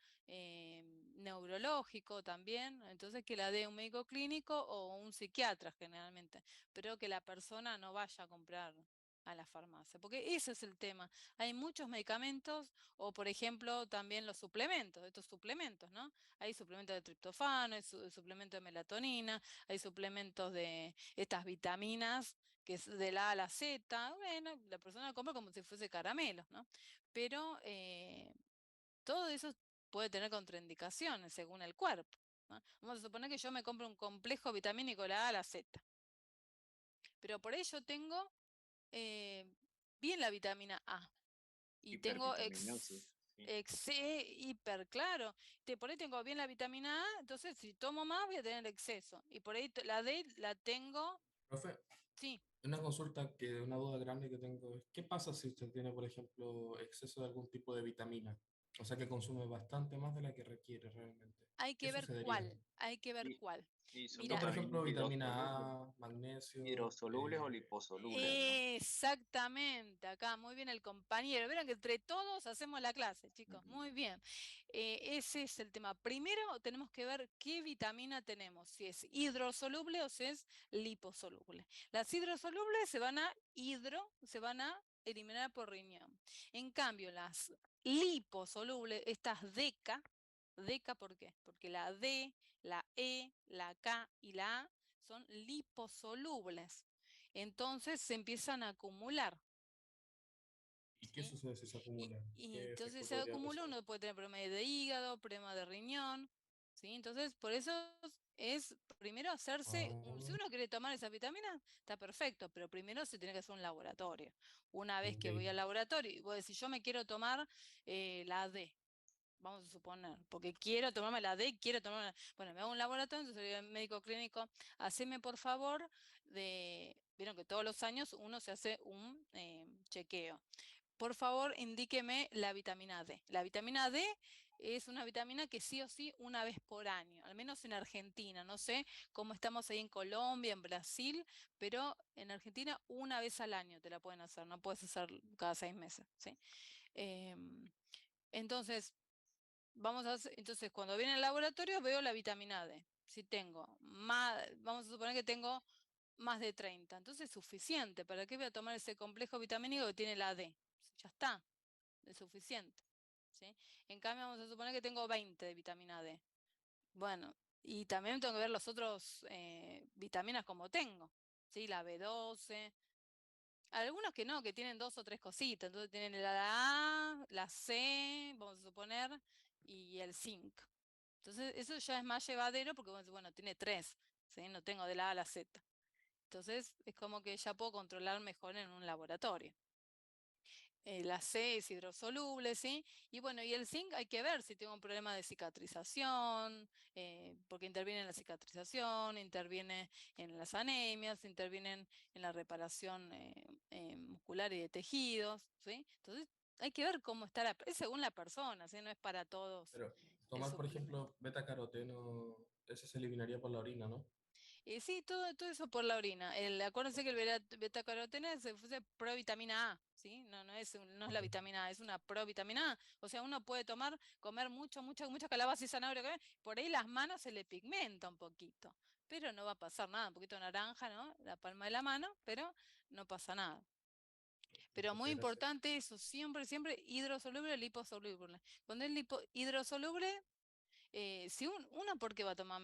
neurológico también, entonces que la dé un médico clínico o un psiquiatra generalmente, pero que la persona no vaya a comprar a la farmacia, porque ese es el tema. Hay muchos medicamentos o, por ejemplo, también los suplementos, estos suplementos, ¿no? Hay suplementos de triptofano, hay suplementos de melatonina, hay suplementos de estas vitaminas, que es de la A a la Z. Bueno, la persona lo compra como si fuese caramelos, ¿no? Pero todo eso puede tener contraindicaciones según el cuerpo, ¿no? Vamos a suponer que yo me compro un complejo vitamínico de la A a la Z. pero por ello tengo bien la vitamina A. Y tengo
Hipervitaminosis, sí.
hiper, claro. Por ahí tengo bien la vitamina A, entonces si tomo más voy a tener exceso. Y por ahí la D la tengo,
Profe,
sí.
una consulta una duda grande que tengo es, ¿qué pasa si usted tiene, por ejemplo, exceso de algún tipo de vitamina? O sea, que consume bastante más de la que requiere realmente.
Hay
¿Qué
que ver
sucedería?
cuál, hay que ver
Y,
cuál.
y son
No,
Mira,
por ejemplo,
vitaminas hidrosolubles.
vitamina A, magnesio.
Hidrosolubles o liposolubles, ¿no?
exactamente, acá muy bien el compañero. Vieron que entre todos hacemos la clase, chicos.
Ujú.
Muy bien. Ese es el tema. Primero tenemos que ver qué vitamina tenemos, si es hidrosoluble o si es liposoluble. Las hidrosolubles se van a eliminar por riñón. En cambio, las liposolubles, estas DECA, ¿por qué? Porque la D, la E, la K y la A son liposolubles. Entonces se empiezan a acumular.
¿Y qué
¿Sí?
sucede si se acumula?
Y
¿Qué
entonces
efecto
se
podría
acumula,
ocasionar?
uno puede tener problemas de hígado, problemas de riñón. ¿Sí? Entonces, por eso es primero hacerse, si
Ah,
uno quiere tomar esa vitamina, está perfecto, pero primero se tiene que hacer un laboratorio. Una vez
ok.
que voy al laboratorio y voy a decir, yo me quiero tomar la D, vamos a suponer, porque quiero tomarme la D, quiero tomarme bueno, me hago un laboratorio, entonces el médico clínico, haceme por favor vieron que todos los años uno se hace un chequeo. Por favor, indíqueme la vitamina D. La vitamina D es una vitamina que sí o sí una vez por año, al menos en Argentina. No sé cómo estamos ahí en Colombia, en Brasil, pero en Argentina una vez al año te la pueden hacer, no puedes hacer cada 6 meses. ¿Sí? Entonces, entonces cuando viene al laboratorio veo la vitamina D. Si tengo más, vamos a suponer que tengo más de 30, entonces es suficiente. ¿Para qué voy a tomar ese complejo vitamínico que tiene la D? Ya está, es suficiente. ¿Sí? En cambio, vamos a suponer que tengo 20 de vitamina D. Bueno, y también tengo que ver los otros vitaminas como tengo. ¿Sí? La B12. Algunos que no, que tienen 2 o 3 cositas. Entonces tienen la A, la C, vamos a suponer, y el zinc. Entonces eso ya es más llevadero porque, bueno, tiene 3. ¿Sí? No tengo de la A a la Z. Entonces es como que ya puedo controlar mejor en un laboratorio. La C es hidrosoluble, ¿sí? Y bueno, y el zinc hay que ver si tengo un problema de cicatrización, porque interviene en la cicatrización, interviene en las anemias, intervienen en la reparación muscular y de tejidos, ¿sí? Entonces hay que ver cómo está es según la persona, ¿sí? No es para todos
Pero
el
tomar, por
suplemento.
ejemplo, beta caroteno, ese se eliminaría por la orina, ¿no?
Sí, todo eso por la orina. Acuérdense que el beta-caroteno es provitamina A, ¿sí? No es la
Ok.
vitamina A, es una provitamina A. O sea, uno puede comer mucha calabaza y zanahoria, por ahí las manos se le pigmenta un poquito, pero no va a pasar nada, un poquito de naranja, ¿no? La palma de la mano, pero no pasa nada. Pero muy
Muchas gracias.
importante eso, siempre hidrosoluble o liposoluble. Cuando es hidrosoluble, si uno, ¿por qué va a tomar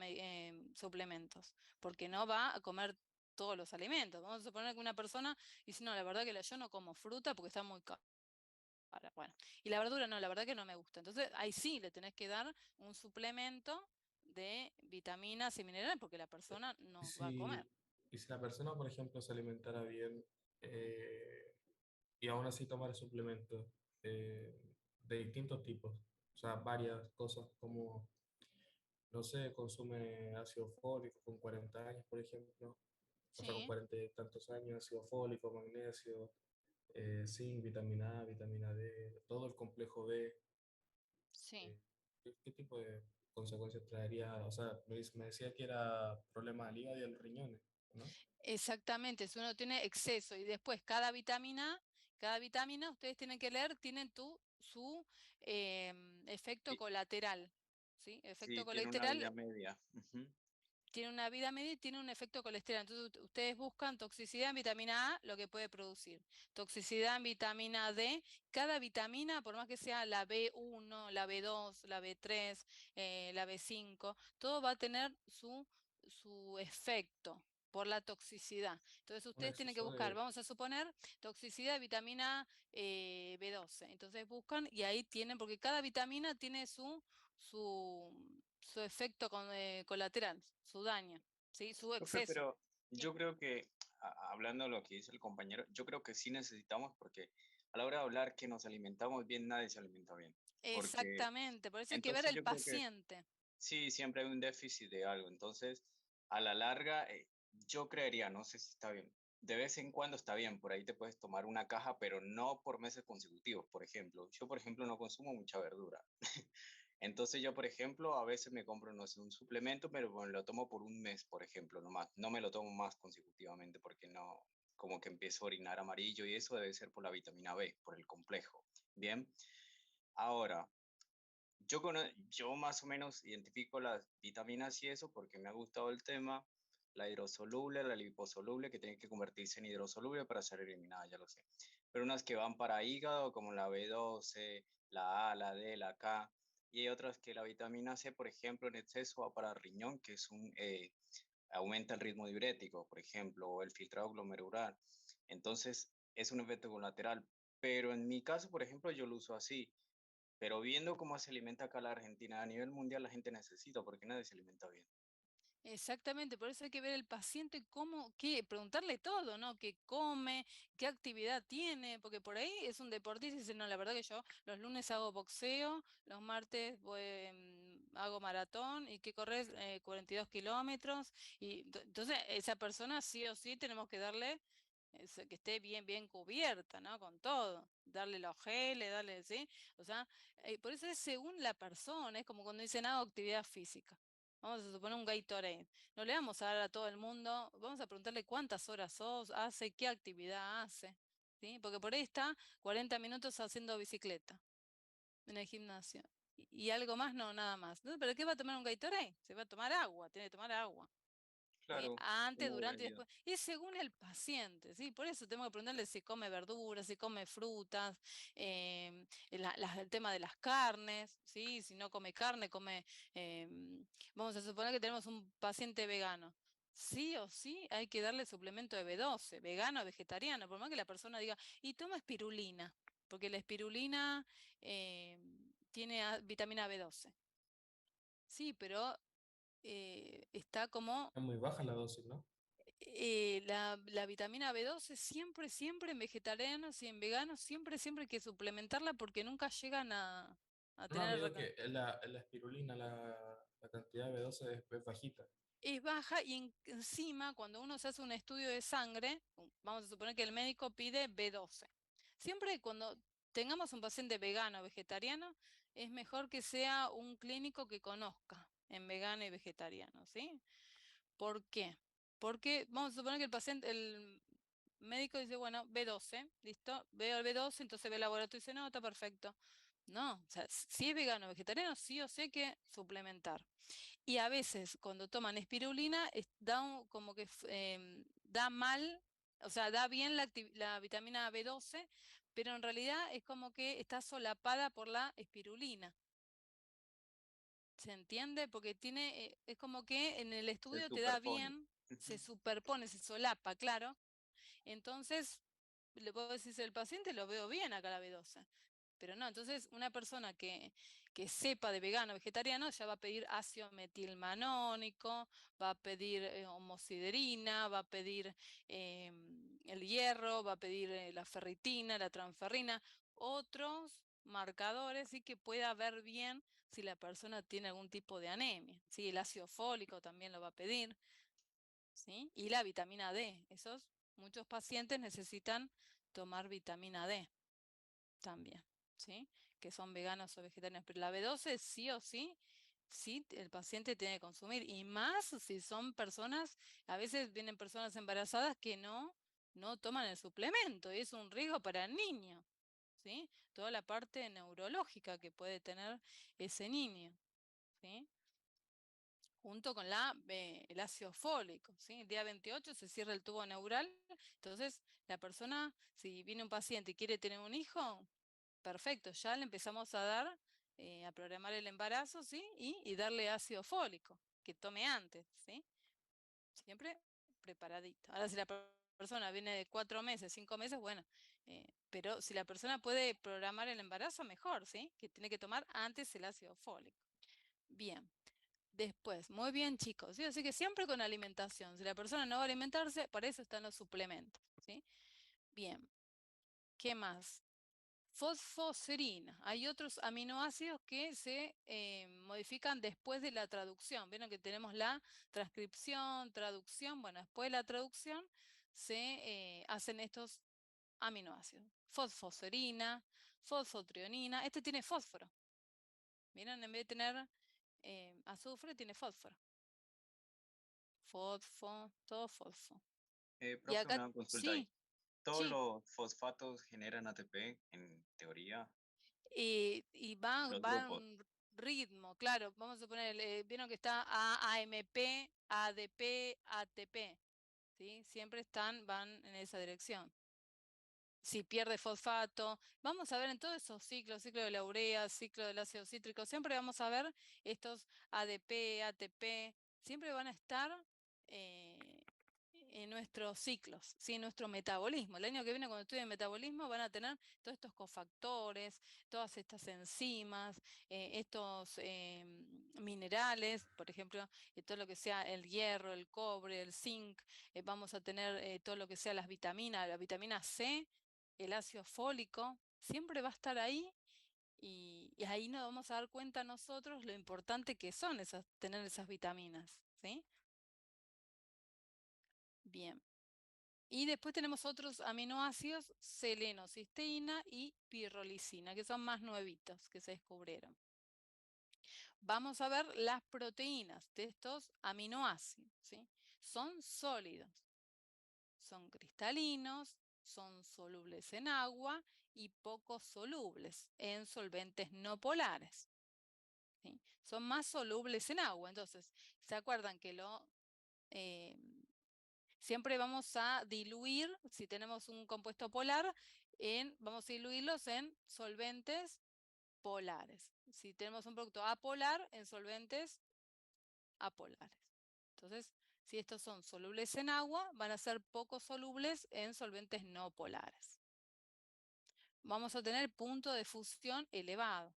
suplementos? Porque no va a comer todos los alimentos. Vamos a suponer que una persona dice, no, la verdad que yo no como fruta porque está muy cara. Bueno, y la verdura no, la verdad que no me gusta. Entonces, ahí sí le tenés que dar un suplemento de vitaminas y minerales porque la persona
Y
no va a comer.
si, y si la persona, por ejemplo, se alimentara bien y aún así tomara suplementos de distintos tipos, o sea, varias cosas como, no sé, consume ácido fólico con 40 años, por ejemplo, o sea, con
Sí,
40 y tantos años, ácido fólico, magnesio, zinc, vitamina A, vitamina D, todo el complejo B,
sí.
¿qué tipo de consecuencias traería? O sea, me decía que era problema del hígado y del riñón, ¿no?
Exactamente, si uno tiene exceso y después cada vitamina, ustedes tienen que leer, tienen su efecto
Y
colateral. ¿Sí? Efecto
sí, tiene una
colateral
vida media. Ujú.
tiene una vida media y tiene un efecto colateral. Entonces ustedes buscan toxicidad en vitamina A, lo que puede producir. Toxicidad en vitamina D. Cada vitamina, por más que sea la B1, la B2, la B3, la B5, todo va a tener su efecto por la toxicidad. Entonces
Un
ustedes tienen que
exceso
buscar,
de...
vamos a suponer, toxicidad de vitamina B12. Entonces buscan y ahí tienen, porque cada vitamina tiene su efecto colateral, su daño, ¿sí? Su
Profe,
exceso.
pero
Sí.
yo creo que hablando de lo que dice el compañero, yo creo que sí necesitamos porque a la hora de hablar que nos alimentamos bien, nadie se alimenta bien. Porque
Exactamente, por eso hay que ver
entonces
el
yo creo que
paciente.
sí, siempre hay un déficit de algo. Entonces, a la larga, yo creería, no sé si está bien, de vez en cuando está bien, por ahí te puedes tomar una caja, pero no por meses consecutivos, por ejemplo. Yo, por ejemplo, no consumo mucha verdura. Entonces yo, por ejemplo, a veces me compro, no sé, un suplemento, pero bueno, lo tomo por un mes, por ejemplo, nomás. No me lo tomo más consecutivamente porque no, como que empiezo a orinar amarillo y eso debe ser por la vitamina B, por el complejo. Bien. Ahora, yo más o menos identifico las vitaminas y eso porque me ha gustado el tema, la hidrosoluble, la liposoluble, que tiene que convertirse en hidrosoluble para ser eliminada, ya lo sé. Pero unas que van para hígado, como la B12, la A, la D, la K, y hay otras que la vitamina C, por ejemplo, en exceso va para riñón, que es aumenta el ritmo diurético, por ejemplo, o el filtrado glomerular. Entonces, es un efecto colateral. Pero en mi caso, por ejemplo, yo lo uso así. Pero viendo cómo se alimenta acá la Argentina, a nivel mundial la gente necesita, porque nadie se alimenta bien.
Exactamente, por eso hay que ver el paciente cómo, qué, preguntarle todo, ¿no? ¿Qué come? ¿Qué actividad tiene? Porque por ahí es un deportista y dice, no, la verdad que yo los lunes hago boxeo, los martes hago maratón y que corres 42 kilómetros. Y entonces esa persona sí o sí tenemos que darle que esté bien, bien cubierta, ¿no? Con todo, darle los geles, darle, ¿sí? O sea, por eso es según la persona, es como cuando dicen hago actividad física. Vamos a suponer un Gatorade. No le vamos a dar a todo el mundo, vamos a preguntarle cuántas horas hace, qué actividad hace, ¿sí? Porque por ahí está 40 minutos haciendo bicicleta en el gimnasio. Y algo más, no, nada más. ¿No? ¿Pero qué va a tomar un Gatorade? Se va a tomar agua, tiene que tomar agua. ¿Sí?
Claro,
Antes,
una
durante y
bebida.
después. Es según el paciente, ¿sí? Por eso tengo que preguntarle si come verduras, si come frutas, el tema de las carnes, ¿sí? Si no come carne, come. Vamos a suponer que tenemos un paciente vegano. Sí o sí hay que darle suplemento de B12, vegano o vegetariano, por más que la persona diga, y toma espirulina, porque la espirulina tiene vitamina B12. Sí, pero está como
Es muy baja la dosis, ¿no?
la vitamina B12 siempre, siempre en vegetarianos y en veganos, siempre, siempre hay que suplementarla porque nunca llegan a
No,
tener...
amigo, que la espirulina, la cantidad de B12 es bajita.
Es baja y encima cuando uno se hace un estudio de sangre, vamos a suponer que el médico pide B12. Siempre cuando tengamos un paciente vegano o vegetariano, es mejor que sea un clínico que conozca en vegano y vegetariano, ¿sí? ¿Por qué? Porque vamos a suponer que el paciente, el médico dice, bueno, B12, listo, veo el B12, entonces ve el laboratorio y dice, no, está perfecto. No, o sea, si es vegano o vegetariano, sí o sí hay que suplementar. Y a veces cuando toman espirulina, como que da mal, o sea, da bien la vitamina B12, pero en realidad es como que está solapada por la espirulina. ¿Se entiende? Porque tiene, es como que en el
Se
estudio te da
superpone.
bien, se superpone, se solapa, claro. Entonces, le puedo decir al paciente, lo veo bien acá la B12. Pero no, entonces una persona que sepa de vegano o vegetariano ya va a pedir ácido metilmanónico, va a pedir homosiderina, va a pedir el hierro, va a pedir la ferritina, la transferrina, otros marcadores y que pueda ver bien si la persona tiene algún tipo de anemia. ¿Sí? El ácido fólico también lo va a pedir, ¿sí? Y la vitamina D. Muchos pacientes necesitan tomar vitamina D también, ¿sí? Que son veganos o vegetarianos. Pero la B12 sí o sí, sí, el paciente tiene que consumir. Y más si son personas, a veces vienen personas embarazadas que no toman el suplemento y es un riesgo para el niño, ¿sí? Toda la parte neurológica que puede tener ese niño, ¿sí? Junto con el ácido fólico, ¿sí? El día 28 se cierra el tubo neural, entonces la persona, si viene un paciente y quiere tener un hijo, perfecto, ya le empezamos a dar, a programar el embarazo, ¿sí? Y darle ácido fólico, que tome antes, ¿sí? Siempre preparadito. Ahora, si la persona viene de 4 meses, 5 meses, bueno, pero si la persona puede programar el embarazo, mejor, ¿sí? Que tiene que tomar antes el ácido fólico. Bien. Después, muy bien, chicos, ¿sí? Así que siempre con alimentación. Si la persona no va a alimentarse, para eso están los suplementos, ¿sí? Bien, ¿qué más? Fosfoserina. Hay otros aminoácidos que se modifican después de la traducción. Vieron que tenemos la transcripción, traducción. Bueno, después de la traducción se hacen estos aminoácidos. Fosfoserina, fosfotrionina. Este tiene fósforo. Miren, en vez de tener azufre, tiene fósforo. Fosfo, todo fosfo. Y
Profe,
acá,
una consulta ahí.
sí,
¿Todos
sí.
los fosfatos generan ATP en teoría?
Y va
Los
a
grupos.
un ritmo, claro. Vamos a poner, vieron que está AMP, ADP, ATP, ¿sí? Siempre van en esa dirección. Si pierde fosfato, vamos a ver en todos esos ciclos, ciclo de la urea, ciclo del ácido cítrico, siempre vamos a ver estos ADP, ATP, siempre van a estar en nuestros ciclos, ¿sí? En nuestro metabolismo. El año que viene cuando estudien metabolismo van a tener todos estos cofactores, todas estas enzimas, estos minerales, por ejemplo, todo lo que sea el hierro, el cobre, el zinc, vamos a tener todo lo que sea las vitaminas, la vitamina C, el ácido fólico, siempre va a estar ahí y ahí nos vamos a dar cuenta nosotros lo importante que son tener esas vitaminas, ¿sí? Bien. Y después tenemos otros aminoácidos, seleno, cisteína y pirrolicina, que son más nuevitos que se descubrieron. Vamos a ver las proteínas de estos aminoácidos, ¿sí? Son sólidos, son cristalinos, son solubles en agua y poco solubles en solventes no polares, ¿sí? Son más solubles en agua. Entonces, ¿se acuerdan que siempre vamos a diluir, si tenemos un compuesto polar, vamos a diluirlos en solventes polares? Si tenemos un producto apolar, en solventes apolares. Entonces, si estos son solubles en agua, van a ser poco solubles en solventes no polares. Vamos a tener punto de fusión elevado.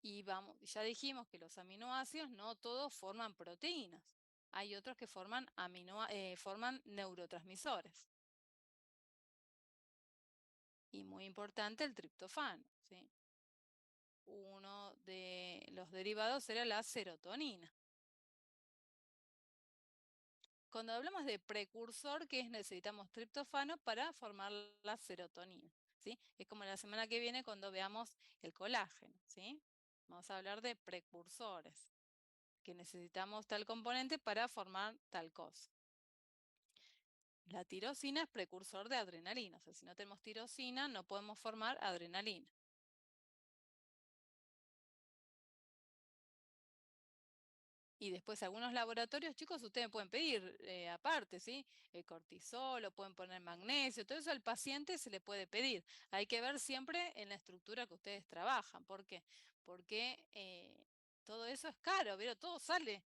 Y ya dijimos que los aminoácidos no todos forman proteínas. Hay otros que forman neurotransmisores. Y muy importante el triptofano, ¿sí? Uno de los derivados era la serotonina. Cuando hablamos de precursor, ¿qué es? Necesitamos triptofano para formar la serotonina, ¿sí? Es como la semana que viene cuando veamos el colágeno, ¿sí? Vamos a hablar de precursores, que necesitamos tal componente para formar tal cosa. La tirosina es precursor de adrenalina, o sea, si no tenemos tirosina no podemos formar adrenalina. Y después algunos laboratorios, chicos, ustedes pueden pedir aparte, ¿sí? El cortisol, o pueden poner magnesio, todo eso al paciente se le puede pedir. Hay que ver siempre en la estructura que ustedes trabajan. ¿Por qué? Porque todo eso es caro, pero todo sale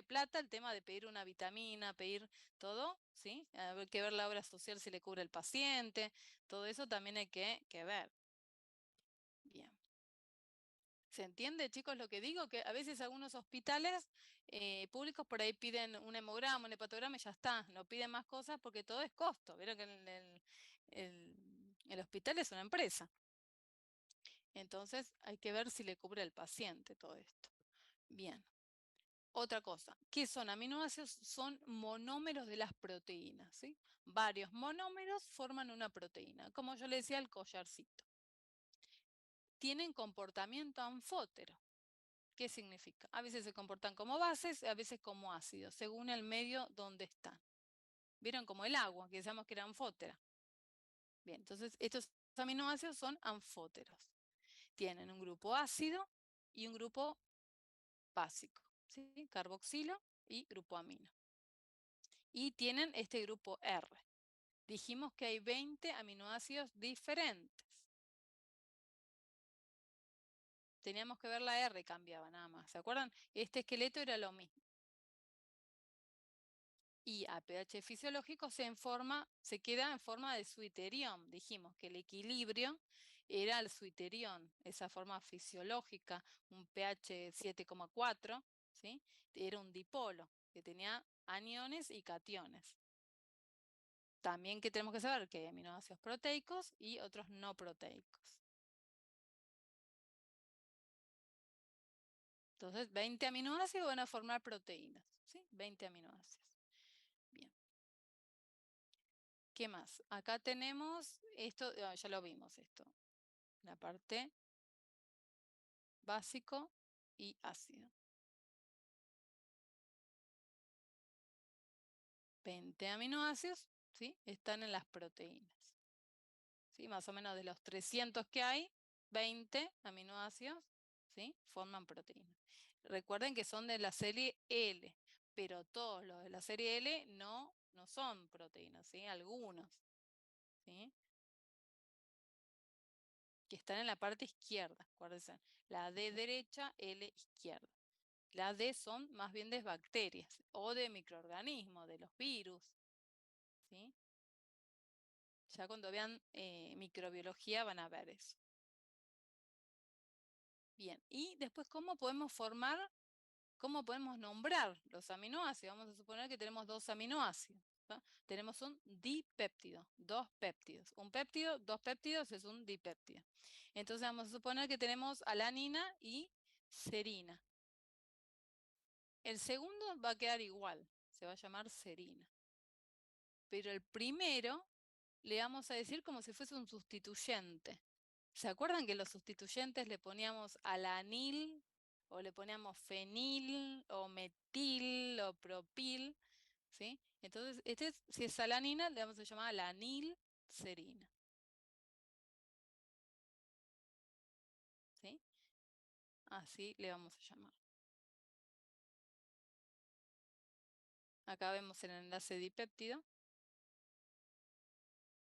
plata, el tema de pedir una vitamina, pedir todo, ¿sí? Hay que ver la obra social si le cubre el paciente, todo eso también hay que ver. Bien. ¿Se entiende, chicos, lo que digo? Que a veces algunos hospitales públicos por ahí piden un hemograma, un hepatograma y ya está. No piden más cosas porque todo es costo. Vieron que el hospital es una empresa. Entonces hay que ver si le cubre al paciente todo esto. Bien. Otra cosa, ¿qué son aminoácidos? Son monómeros de las proteínas, ¿sí? Varios monómeros forman una proteína, como yo le decía el collarcito. Tienen comportamiento anfótero. ¿Qué significa? A veces se comportan como bases, a veces como ácidos, según el medio donde están. ¿Vieron? Como el agua, que decíamos que era anfótera. Bien, entonces estos aminoácidos son anfóteros. Tienen un grupo ácido y un grupo básico, ¿sí? Carboxilo y grupo amino. Y tienen este grupo R. Dijimos que hay 20 aminoácidos diferentes. Teníamos que ver la R, cambiaba nada más. ¿Se acuerdan? Este esqueleto era lo mismo. Y a pH fisiológico se queda en forma de switterión. Dijimos que el equilibrio era el suiterión, esa forma fisiológica, un pH 7,4, ¿sí? Era un dipolo que tenía aniones y cationes. También que tenemos que saber que hay aminoácidos proteicos y otros no proteicos. Entonces, 20 aminoácidos van a formar proteínas, ¿sí? 20 aminoácidos. Bien. ¿Qué más? Acá tenemos esto, ya lo vimos esto. La parte básico y ácido. 20 aminoácidos, ¿sí? Están en las proteínas. ¿Sí? Más o menos de los 300 que hay, 20 aminoácidos, ¿sí? Forman proteínas. Recuerden que son de la serie L, pero todos los de la serie L no son proteínas, ¿sí? Algunos, ¿sí? Que están en la parte izquierda, acuérdense. La D derecha, L izquierda. La D son más bien de bacterias o de microorganismos, de los virus, ¿sí? Ya cuando vean microbiología van a ver eso. Bien, y después, ¿cómo podemos nombrar los aminoácidos? Vamos a suponer que tenemos 2 aminoácidos. ¿tá? Tenemos un dipéptido, 2 péptidos. Un péptido, 2 péptidos es un dipéptido. Entonces vamos a suponer que tenemos alanina y serina. El segundo va a quedar igual, se va a llamar serina. Pero el primero le vamos a decir como si fuese un sustituyente. ¿Se acuerdan que los sustituyentes le poníamos alanil, o le poníamos fenil, o metil, o propil? ¿Sí? Entonces, si es alanina, le vamos a llamar alanilserina. ¿Sí? Así le vamos a llamar. Acá vemos el enlace dipéptido.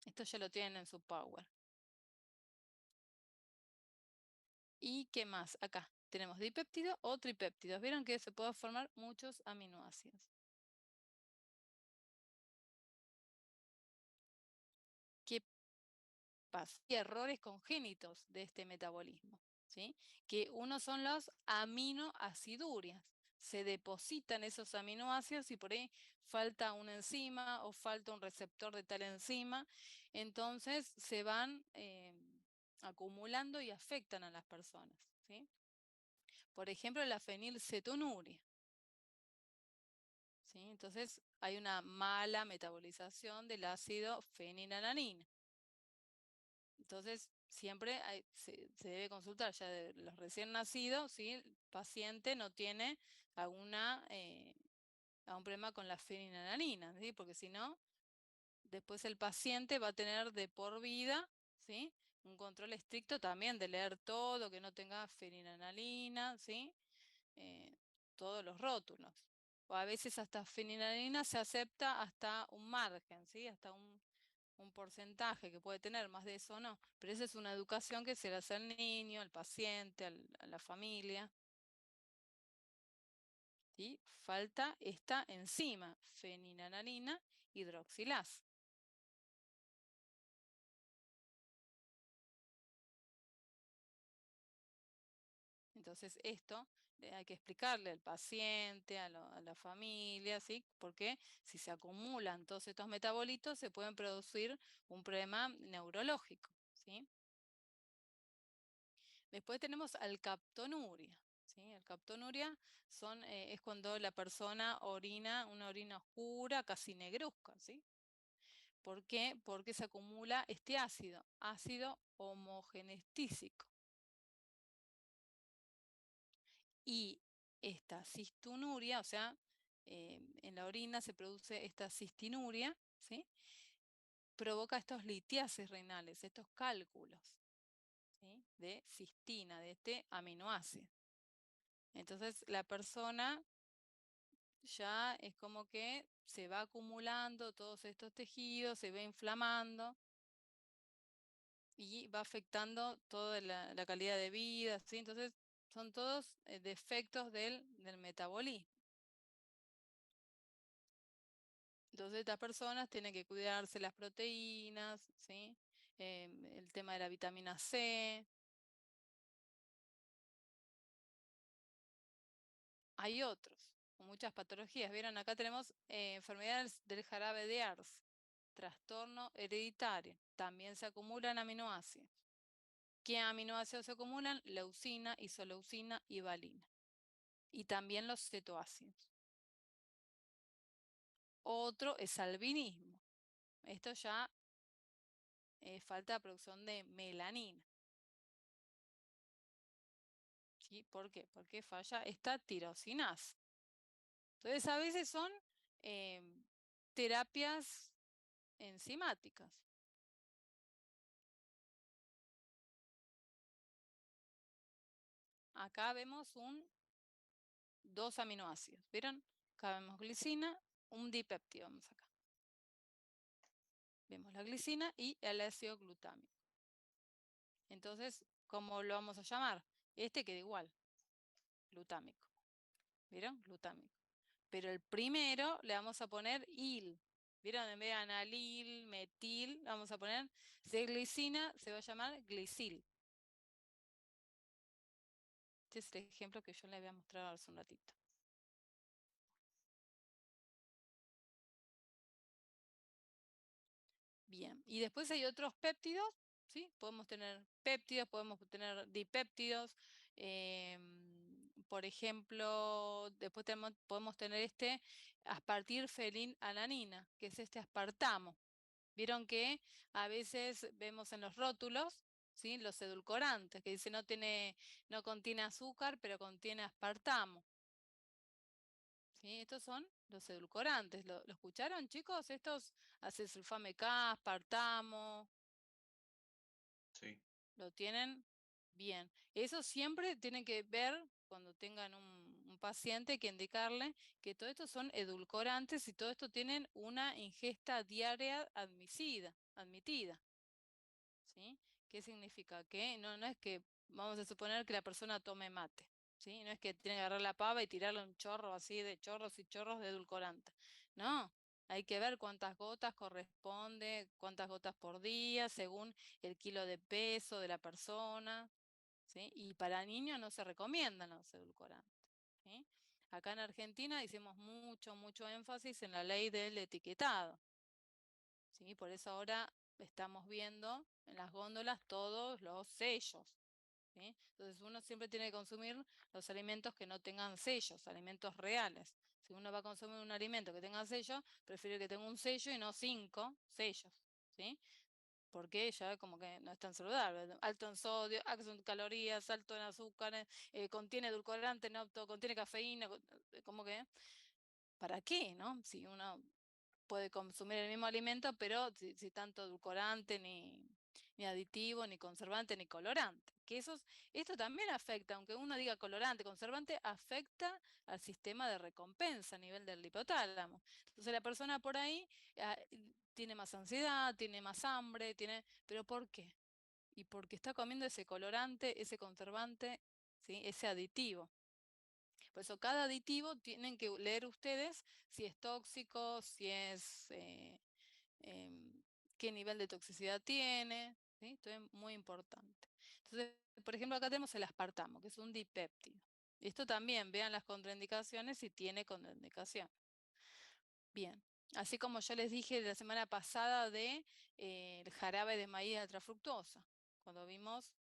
Esto ya lo tienen en su Power. ¿Y qué más? Acá tenemos dipéptido o tripéptidos. Vieron que se pueden formar muchos aminoácidos. ¿Qué pasa? Hay errores congénitos de este metabolismo, ¿sí? Que uno son los aminoacidurias. Se depositan esos aminoácidos y por ahí falta una enzima o falta un receptor de tal enzima. Entonces se van acumulando y afectan a las personas, ¿sí? Por ejemplo, la fenilcetonuria. ¿Sí? Entonces hay una mala metabolización del ácido fenilalanina. Entonces siempre se debe consultar ya de los recién nacidos si el paciente no tiene algún problema con la fenilalanina, ¿sí? Porque si no, después el paciente va a tener de por vida, ¿sí? Un control estricto también de leer todo, que no tenga fenilalanina, ¿sí? Todos los rótulos. O a veces hasta fenilalanina se acepta hasta un margen, ¿sí? Hasta un porcentaje que puede tener, más de eso no. Pero esa es una educación que se le hace al niño, al paciente, a la familia. ¿Sí? Falta esta enzima, fenilalanina hidroxilasa. Entonces esto hay que explicarle al paciente, a la familia, ¿sí? Porque si se acumulan todos estos metabolitos se pueden producir un problema neurológico, ¿sí? Después tenemos alcaptonuria, ¿sí? Alcaptonuria es cuando la persona orina una orina oscura, casi negruzca, ¿sí? ¿Por qué? Porque se acumula este ácido homogenestícico. Y esta cistonuria, o sea, en la orina se produce esta cistinuria, ¿sí? Provoca estos litiasis renales, estos cálculos, ¿sí? De cistina, de este aminoácido. Entonces la persona ya es como que se va acumulando todos estos tejidos, se va inflamando y va afectando toda la calidad de vida, ¿sí? Entonces son todos defectos del metabolismo. Entonces estas personas tienen que cuidarse las proteínas, ¿sí? el tema de la vitamina C. Hay otros, con muchas patologías. ¿Vieron? Acá tenemos enfermedades del jarabe de Ars, trastorno hereditario. También se acumulan aminoácidos. ¿Qué aminoácidos se acumulan? Leucina, isoleucina y valina. Y también los cetoácidos. Otro es albinismo. Esto ya es falta de producción de melanina. ¿Sí? ¿Por qué? Porque falla esta tirosinasa. Entonces, a veces son terapias enzimáticas. Acá vemos dos aminoácidos. ¿Vieron? Acá vemos glicina, un dipéptido. Vamos acá. Vemos la glicina y el ácido glutámico. Entonces, ¿cómo lo vamos a llamar? Este queda igual, glutámico. ¿Vieron? Glutámico. Pero el primero le vamos a poner il. ¿Vieron? En vez de analil, metil, vamos a poner, si es glicina, se va a llamar glicil. Este es el ejemplo que yo le había mostrado hace un ratito. Bien, y después hay otros péptidos, ¿sí? Podemos tener péptidos, podemos tener dipéptidos. Por ejemplo, después podemos tener aspartirfenilalanina, que es este aspartamo. Vieron que a veces vemos en los rótulos, ¿sí? Los edulcorantes, que dice no contiene azúcar, pero contiene aspartamo. ¿Sí? Estos son los edulcorantes. ¿Lo escucharon, chicos? Estos acesulfame K, aspartamo.
Sí.
¿Lo tienen? Bien. Eso siempre tienen que ver cuando tengan un paciente, que indicarle que todo esto son edulcorantes y todo esto tienen una ingesta diaria admitida. ¿Sí? ¿Qué significa? Que no es que vamos a suponer que la persona tome mate. ¿Sí? No es que tiene que agarrar la pava y tirarle un chorro así de chorros y chorros de edulcorante. No, hay que ver cuántas gotas corresponde, cuántas gotas por día, según el kilo de peso de la persona. ¿Sí? Y para niños no se recomiendan los edulcorantes. ¿Sí? Acá en Argentina hicimos mucho énfasis en la ley del etiquetado. ¿Sí? Por eso ahora estamos viendo en las góndolas todos los sellos. ¿Sí? Entonces uno siempre tiene que consumir los alimentos que no tengan sellos, alimentos reales. Si uno va a consumir un alimento que tenga sello, prefiero que tenga un sello y no 5 sellos. ¿Sí? Porque ya como que no es tan saludable. Alto en sodio, alto en calorías, alto en azúcar, contiene edulcorante, no contiene cafeína, como que, ¿para qué? ¿No? Si uno puede consumir el mismo alimento, pero si tanto edulcorante, ni aditivo, ni conservante, ni colorante. Esto también afecta, aunque uno diga colorante, conservante, afecta al sistema de recompensa a nivel del hipotálamo. Entonces la persona por ahí tiene más ansiedad, tiene más hambre, ¿pero por qué? Y porque está comiendo ese colorante, ese conservante, ¿sí? Ese aditivo. Por eso cada aditivo tienen que leer ustedes si es tóxico, si es qué nivel de toxicidad tiene. ¿Sí? Esto es muy importante. Entonces, por ejemplo, acá tenemos el aspartamo, que es un dipéptido. Esto también, vean las contraindicaciones si tiene contraindicación. Bien, así como yo les dije la semana pasada de el jarabe de maíz de alta fructosa, cuando vimos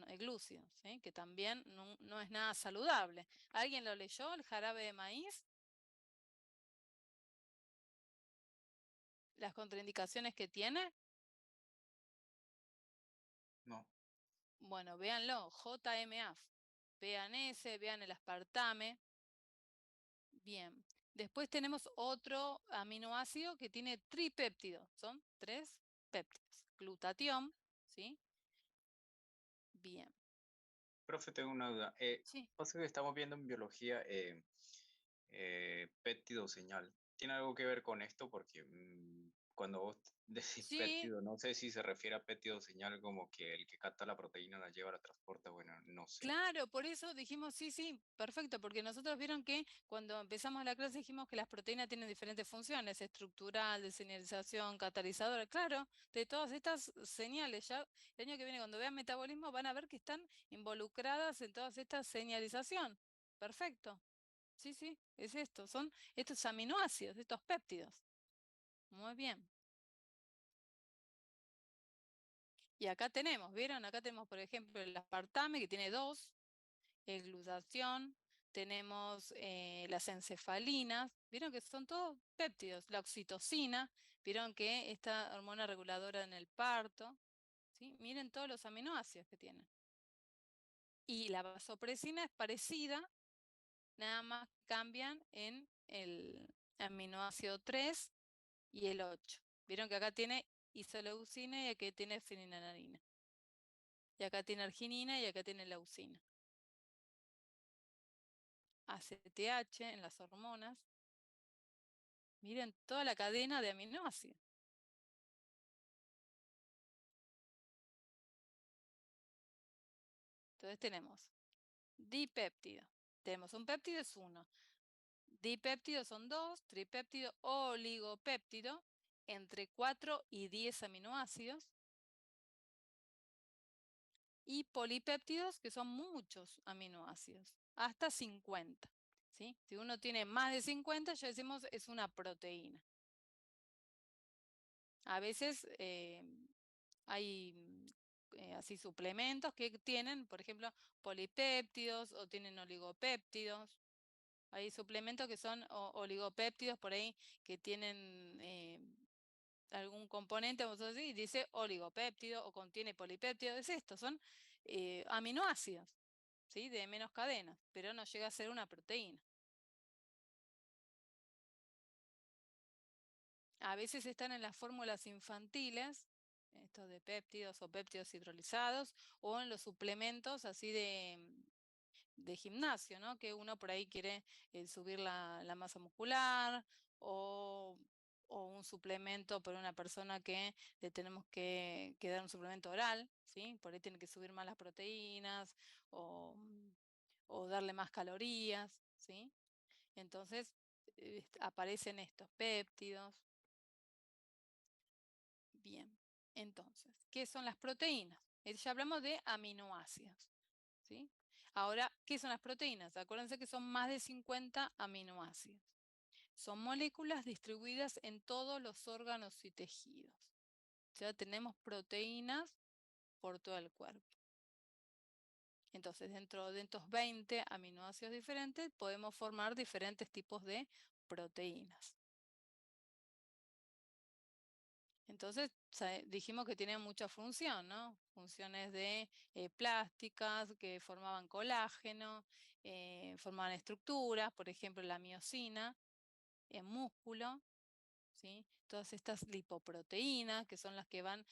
el glúcido, ¿sí? Que también no es nada saludable. ¿Alguien lo leyó, el jarabe de maíz? ¿Las contraindicaciones que tiene?
No.
Bueno, véanlo, JMAF. Vean ese, vean el aspartame. Bien. Después tenemos otro aminoácido que tiene tripéptido. Son 3 péptidos. Glutatión, ¿sí? Bien.
Profe, tengo una duda.
Sí.
Pasa que estamos viendo en biología péptido señal. ¿Tiene algo que ver con esto? Porque cuando vos decís
Sí,
péptido, no sé si se refiere a péptido señal como que el que capta la proteína la lleva, la transporta, bueno, no sé.
claro, por eso dijimos sí, sí, perfecto, porque nosotros vieron que cuando empezamos la clase dijimos que las proteínas tienen diferentes funciones, estructural, de señalización, catalizadora, claro, de todas estas señales. Ya el año que viene cuando vean metabolismo van a ver que están involucradas en todas estas señalización. Perfecto. Sí, sí, es esto, son estos aminoácidos, estos péptidos. Muy bien. Y acá tenemos, ¿vieron? Acá tenemos, por ejemplo, el aspartame que tiene 2, el glutatión, tenemos las encefalinas, vieron que son todos péptidos, la oxitocina, vieron que esta hormona reguladora en el parto, ¿sí? Miren todos los aminoácidos que tiene. Y la vasopresina es parecida, nada más cambian en el aminoácido 3 y el 8. Vieron que acá tiene isoleucina y aquí tiene fenilalanina. Y acá tiene arginina y acá tiene leucina. ACTH en las hormonas. Miren toda la cadena de aminoácidos. Entonces tenemos dipéptido. Tenemos un péptido es 1. Dipéptido son 2. Tripéptido, oligopéptido, entre 4 y 10 aminoácidos. Y polipéptidos, que son muchos aminoácidos, hasta 50. ¿Sí? Si uno tiene más de 50, ya decimos es una proteína. A veces hay así suplementos que tienen, por ejemplo, polipéptidos o tienen oligopéptidos. Hay suplementos que son oligopéptidos por ahí que tienen algún componente, vamos a decir, y dice oligopéptido o contiene polipéptido. Es esto, son aminoácidos, ¿sí? De menos cadenas, pero no llega a ser una proteína. A veces están en las fórmulas infantiles, estos de péptidos o péptidos hidrolizados, o en los suplementos así de gimnasio, ¿no? Que uno por ahí quiere subir la masa muscular o un suplemento para una persona que le tenemos que dar un suplemento oral, ¿sí? Por ahí tiene que subir más las proteínas o darle más calorías, ¿sí? Entonces aparecen estos péptidos. Bien, entonces, ¿qué son las proteínas? Ya hablamos de aminoácidos, ¿sí? Ahora, ¿qué son las proteínas? Acuérdense que son más de 50 aminoácidos. Son moléculas distribuidas en todos los órganos y tejidos. Ya tenemos proteínas por todo el cuerpo. Entonces, dentro de estos 20 aminoácidos diferentes, podemos formar diferentes tipos de proteínas. Entonces, dijimos que tenían mucha función, ¿no? Funciones de plásticas que formaban colágeno, formaban estructuras, por ejemplo, la miosina en músculo, ¿sí? Todas estas lipoproteínas que son las que van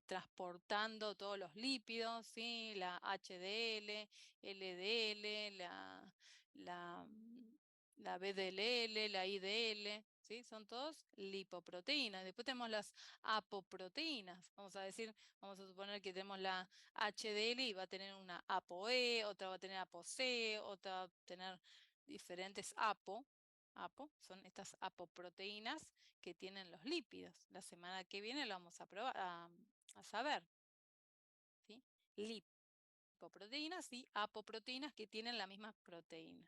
transportando todos los lípidos, ¿sí? La HDL, LDL, la VDLL, la IDL, ¿sí? Son todos lipoproteínas. Después tenemos las apoproteínas. Vamos a suponer que tenemos la HDL y va a tener una ApoE, otra va a tener ApoC, otra va a tener diferentes APO, son estas apoproteínas que tienen los lípidos. La semana que viene lo vamos a probar, a saber. ¿Sí? Lipoproteínas y apoproteínas que tienen la misma proteína.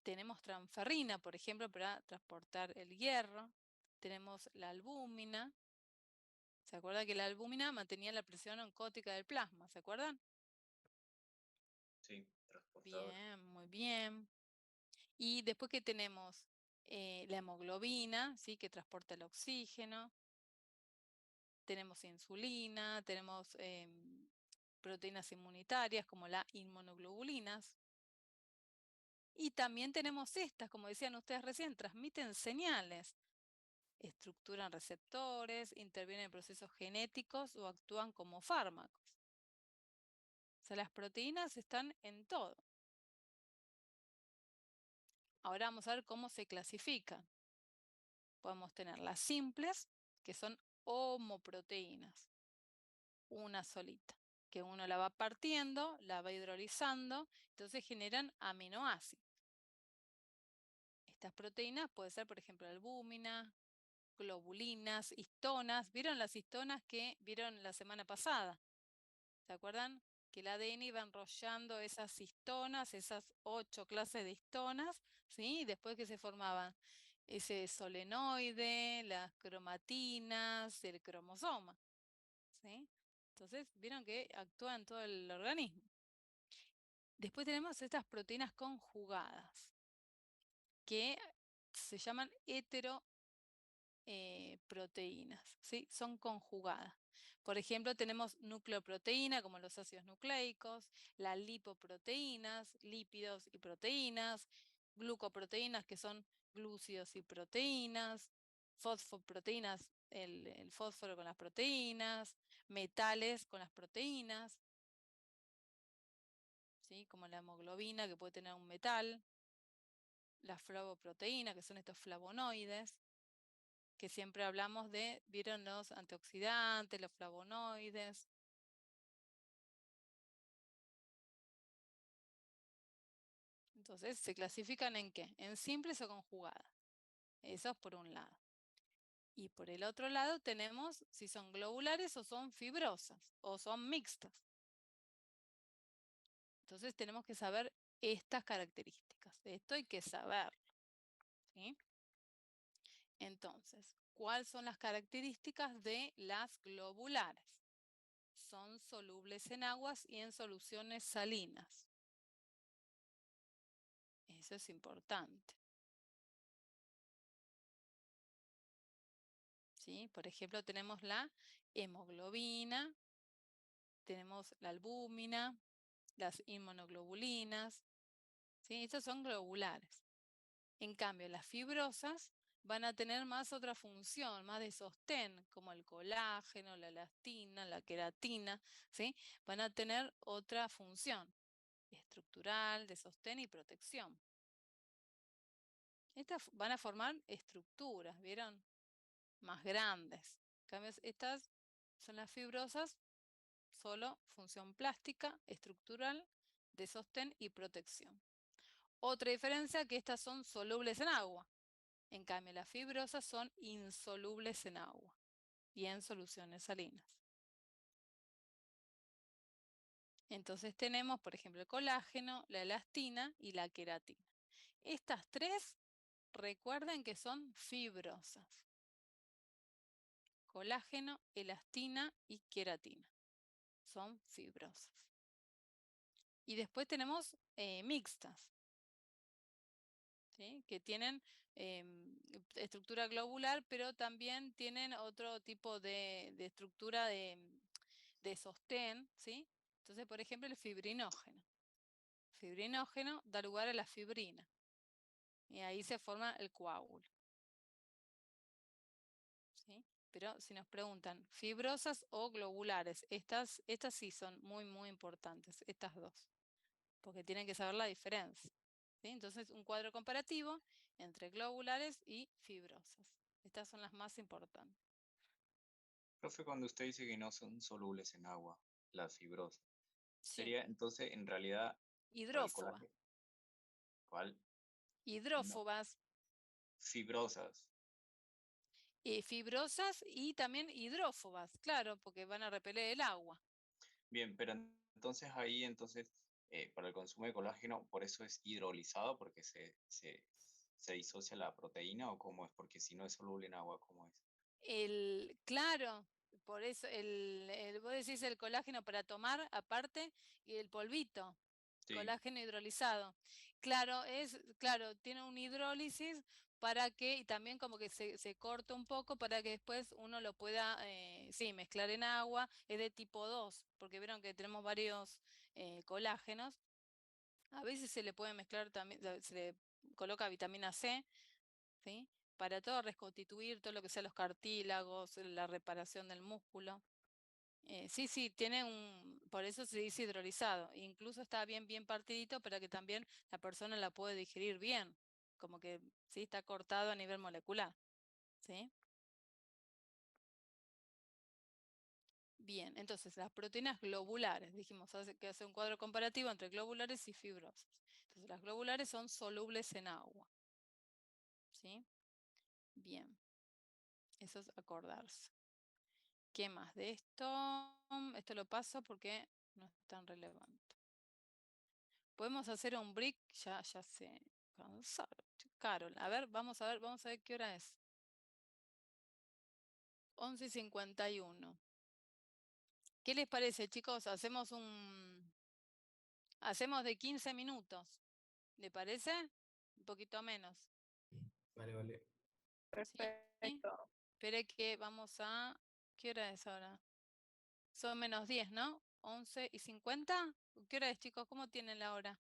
Tenemos transferrina, por ejemplo, para transportar el hierro. Tenemos la albúmina. ¿Se acuerdan que la albúmina mantenía la presión oncótica del plasma? ¿Se acuerdan?
Sí, transportador.
Bien, muy bien. Y después que tenemos la hemoglobina, ¿sí? Que transporta el oxígeno. Tenemos insulina, tenemos proteínas inmunitarias como las inmunoglobulinas. Y también tenemos estas, como decían ustedes recién, transmiten señales, estructuran receptores, intervienen en procesos genéticos o actúan como fármacos. O sea, las proteínas están en todo. Ahora vamos a ver cómo se clasifican. podemos tener las simples, que son homoproteínas, una solita, que uno la va partiendo, la va hidrolizando, entonces generan aminoácidos. Estas proteínas pueden ser, por ejemplo, albúmina, globulinas, histonas. ¿Vieron las histonas que vieron la semana pasada? ¿Se acuerdan? Que el ADN iba enrollando esas histonas, esas 8 clases de histonas, ¿sí? Y después que se formaban ese solenoide, las cromatinas, el cromosoma, ¿sí? Entonces, vieron que actúa en todo el organismo. Después tenemos estas proteínas conjugadas, que se llaman heteroproteínas, ¿sí? Son conjugadas. Por ejemplo, tenemos nucleoproteína, como los ácidos nucleicos, las lipoproteínas, lípidos y proteínas, glucoproteínas, que son glúcidos y proteínas, fosfoproteínas, el fósforo con las proteínas, metales con las proteínas, ¿sí? Como la hemoglobina, que puede tener un metal, la flavoproteína, que son estos flavonoides, que siempre hablamos de, ¿vieron los antioxidantes, los flavonoides? Entonces, ¿se clasifican en qué? En simples o conjugadas. Eso es por un lado. Y por el otro lado tenemos si son globulares o son fibrosas o son mixtas. Entonces tenemos que saber estas características. Esto hay que saberlo, ¿sí? Entonces, ¿cuáles son las características de las globulares? Son solubles en aguas y en soluciones salinas. Eso es importante. ¿Sí? Por ejemplo, tenemos la hemoglobina, tenemos la albúmina, las inmunoglobulinas, ¿sí? Estas son globulares. En cambio, las fibrosas van a tener más otra función, más de sostén, como el colágeno, la elastina, la queratina, ¿sí? Van a tener otra función estructural, de sostén y protección. Estas van a formar estructuras, ¿vieron? Más grandes. En cambio, estas son las fibrosas, solo función plástica, estructural, de sostén y protección. Otra diferencia que estas son solubles en agua. En cambio, las fibrosas son insolubles en agua y en soluciones salinas. Entonces tenemos, por ejemplo, el colágeno, la elastina y la queratina. Estas tres, recuerden que son fibrosas. Colágeno, elastina y queratina. Son fibrosas. Y después tenemos mixtas, ¿sí? Que tienen estructura globular, pero también tienen otro tipo de estructura de sostén, ¿sí? Entonces, por ejemplo, el fibrinógeno. El fibrinógeno da lugar a la fibrina. Y ahí se forma el coágulo, ¿sí? Pero si nos preguntan, ¿fibrosas o globulares? Estas sí son muy, muy importantes, estas dos, porque tienen que saber la diferencia, ¿sí? Entonces, un cuadro comparativo entre globulares y fibrosas. Estas son las más importantes.
Profe, cuando usted dice que no son solubles en agua, las fibrosas,
Sí,
sería entonces en realidad para el
hidrófoba.
colágeno, ¿cuál? No,
Hidrófobas,
fibrosas.
fibrosas y también hidrófobas, claro, porque van a repeler el agua.
Bien, pero entonces ahí, para el consumo de colágeno, ¿por eso es hidrolizado? ¿Porque se disocia la proteína o cómo es? Porque si no es soluble en agua, ¿cómo es?
Claro, por eso vos decís el colágeno para tomar aparte y el polvito,
Sí,
colágeno hidrolizado. Claro, tiene una hidrólisis para que, y también como que se corta un poco para que después uno lo pueda, sí, mezclar en agua, es de tipo 2, porque vieron que tenemos varios colágenos. A veces se le puede mezclar también, se le coloca vitamina C, ¿sí? Para todo reconstituir todo lo que sea los cartílagos, la reparación del músculo. Sí, tiene por eso se dice hidrolizado. Incluso está bien partidito para que también la persona la pueda digerir bien, como que sí está cortado a nivel molecular, ¿Sí? Bien, entonces las proteínas globulares, dijimos que hace un cuadro comparativo entre globulares y fibrosas. Entonces las globulares son solubles en agua. ¿Sí? Bien, eso es acordarse. ¿Qué más de esto? Esto lo paso porque no es tan relevante. Podemos hacer un break, ya se cansaron. Carol, a ver, vamos a ver qué hora es. 11:51. ¿Qué les parece, chicos? Hacemos de 15 minutos. ¿Le parece? Un poquito menos.
Vale, vale.
¿Sí?
Perfecto.
Espere que vamos a... ¿Qué hora es ahora? Son -10, ¿no? 11:50. ¿Qué hora es, chicos? ¿Cómo tienen la hora?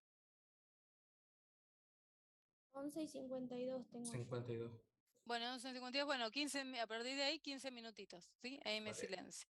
11:52 tengo yo.
52.
Bueno, 11:52, bueno, 15, a partir de ahí 15 minutitos, ¿sí? AM
Vale.
silencio.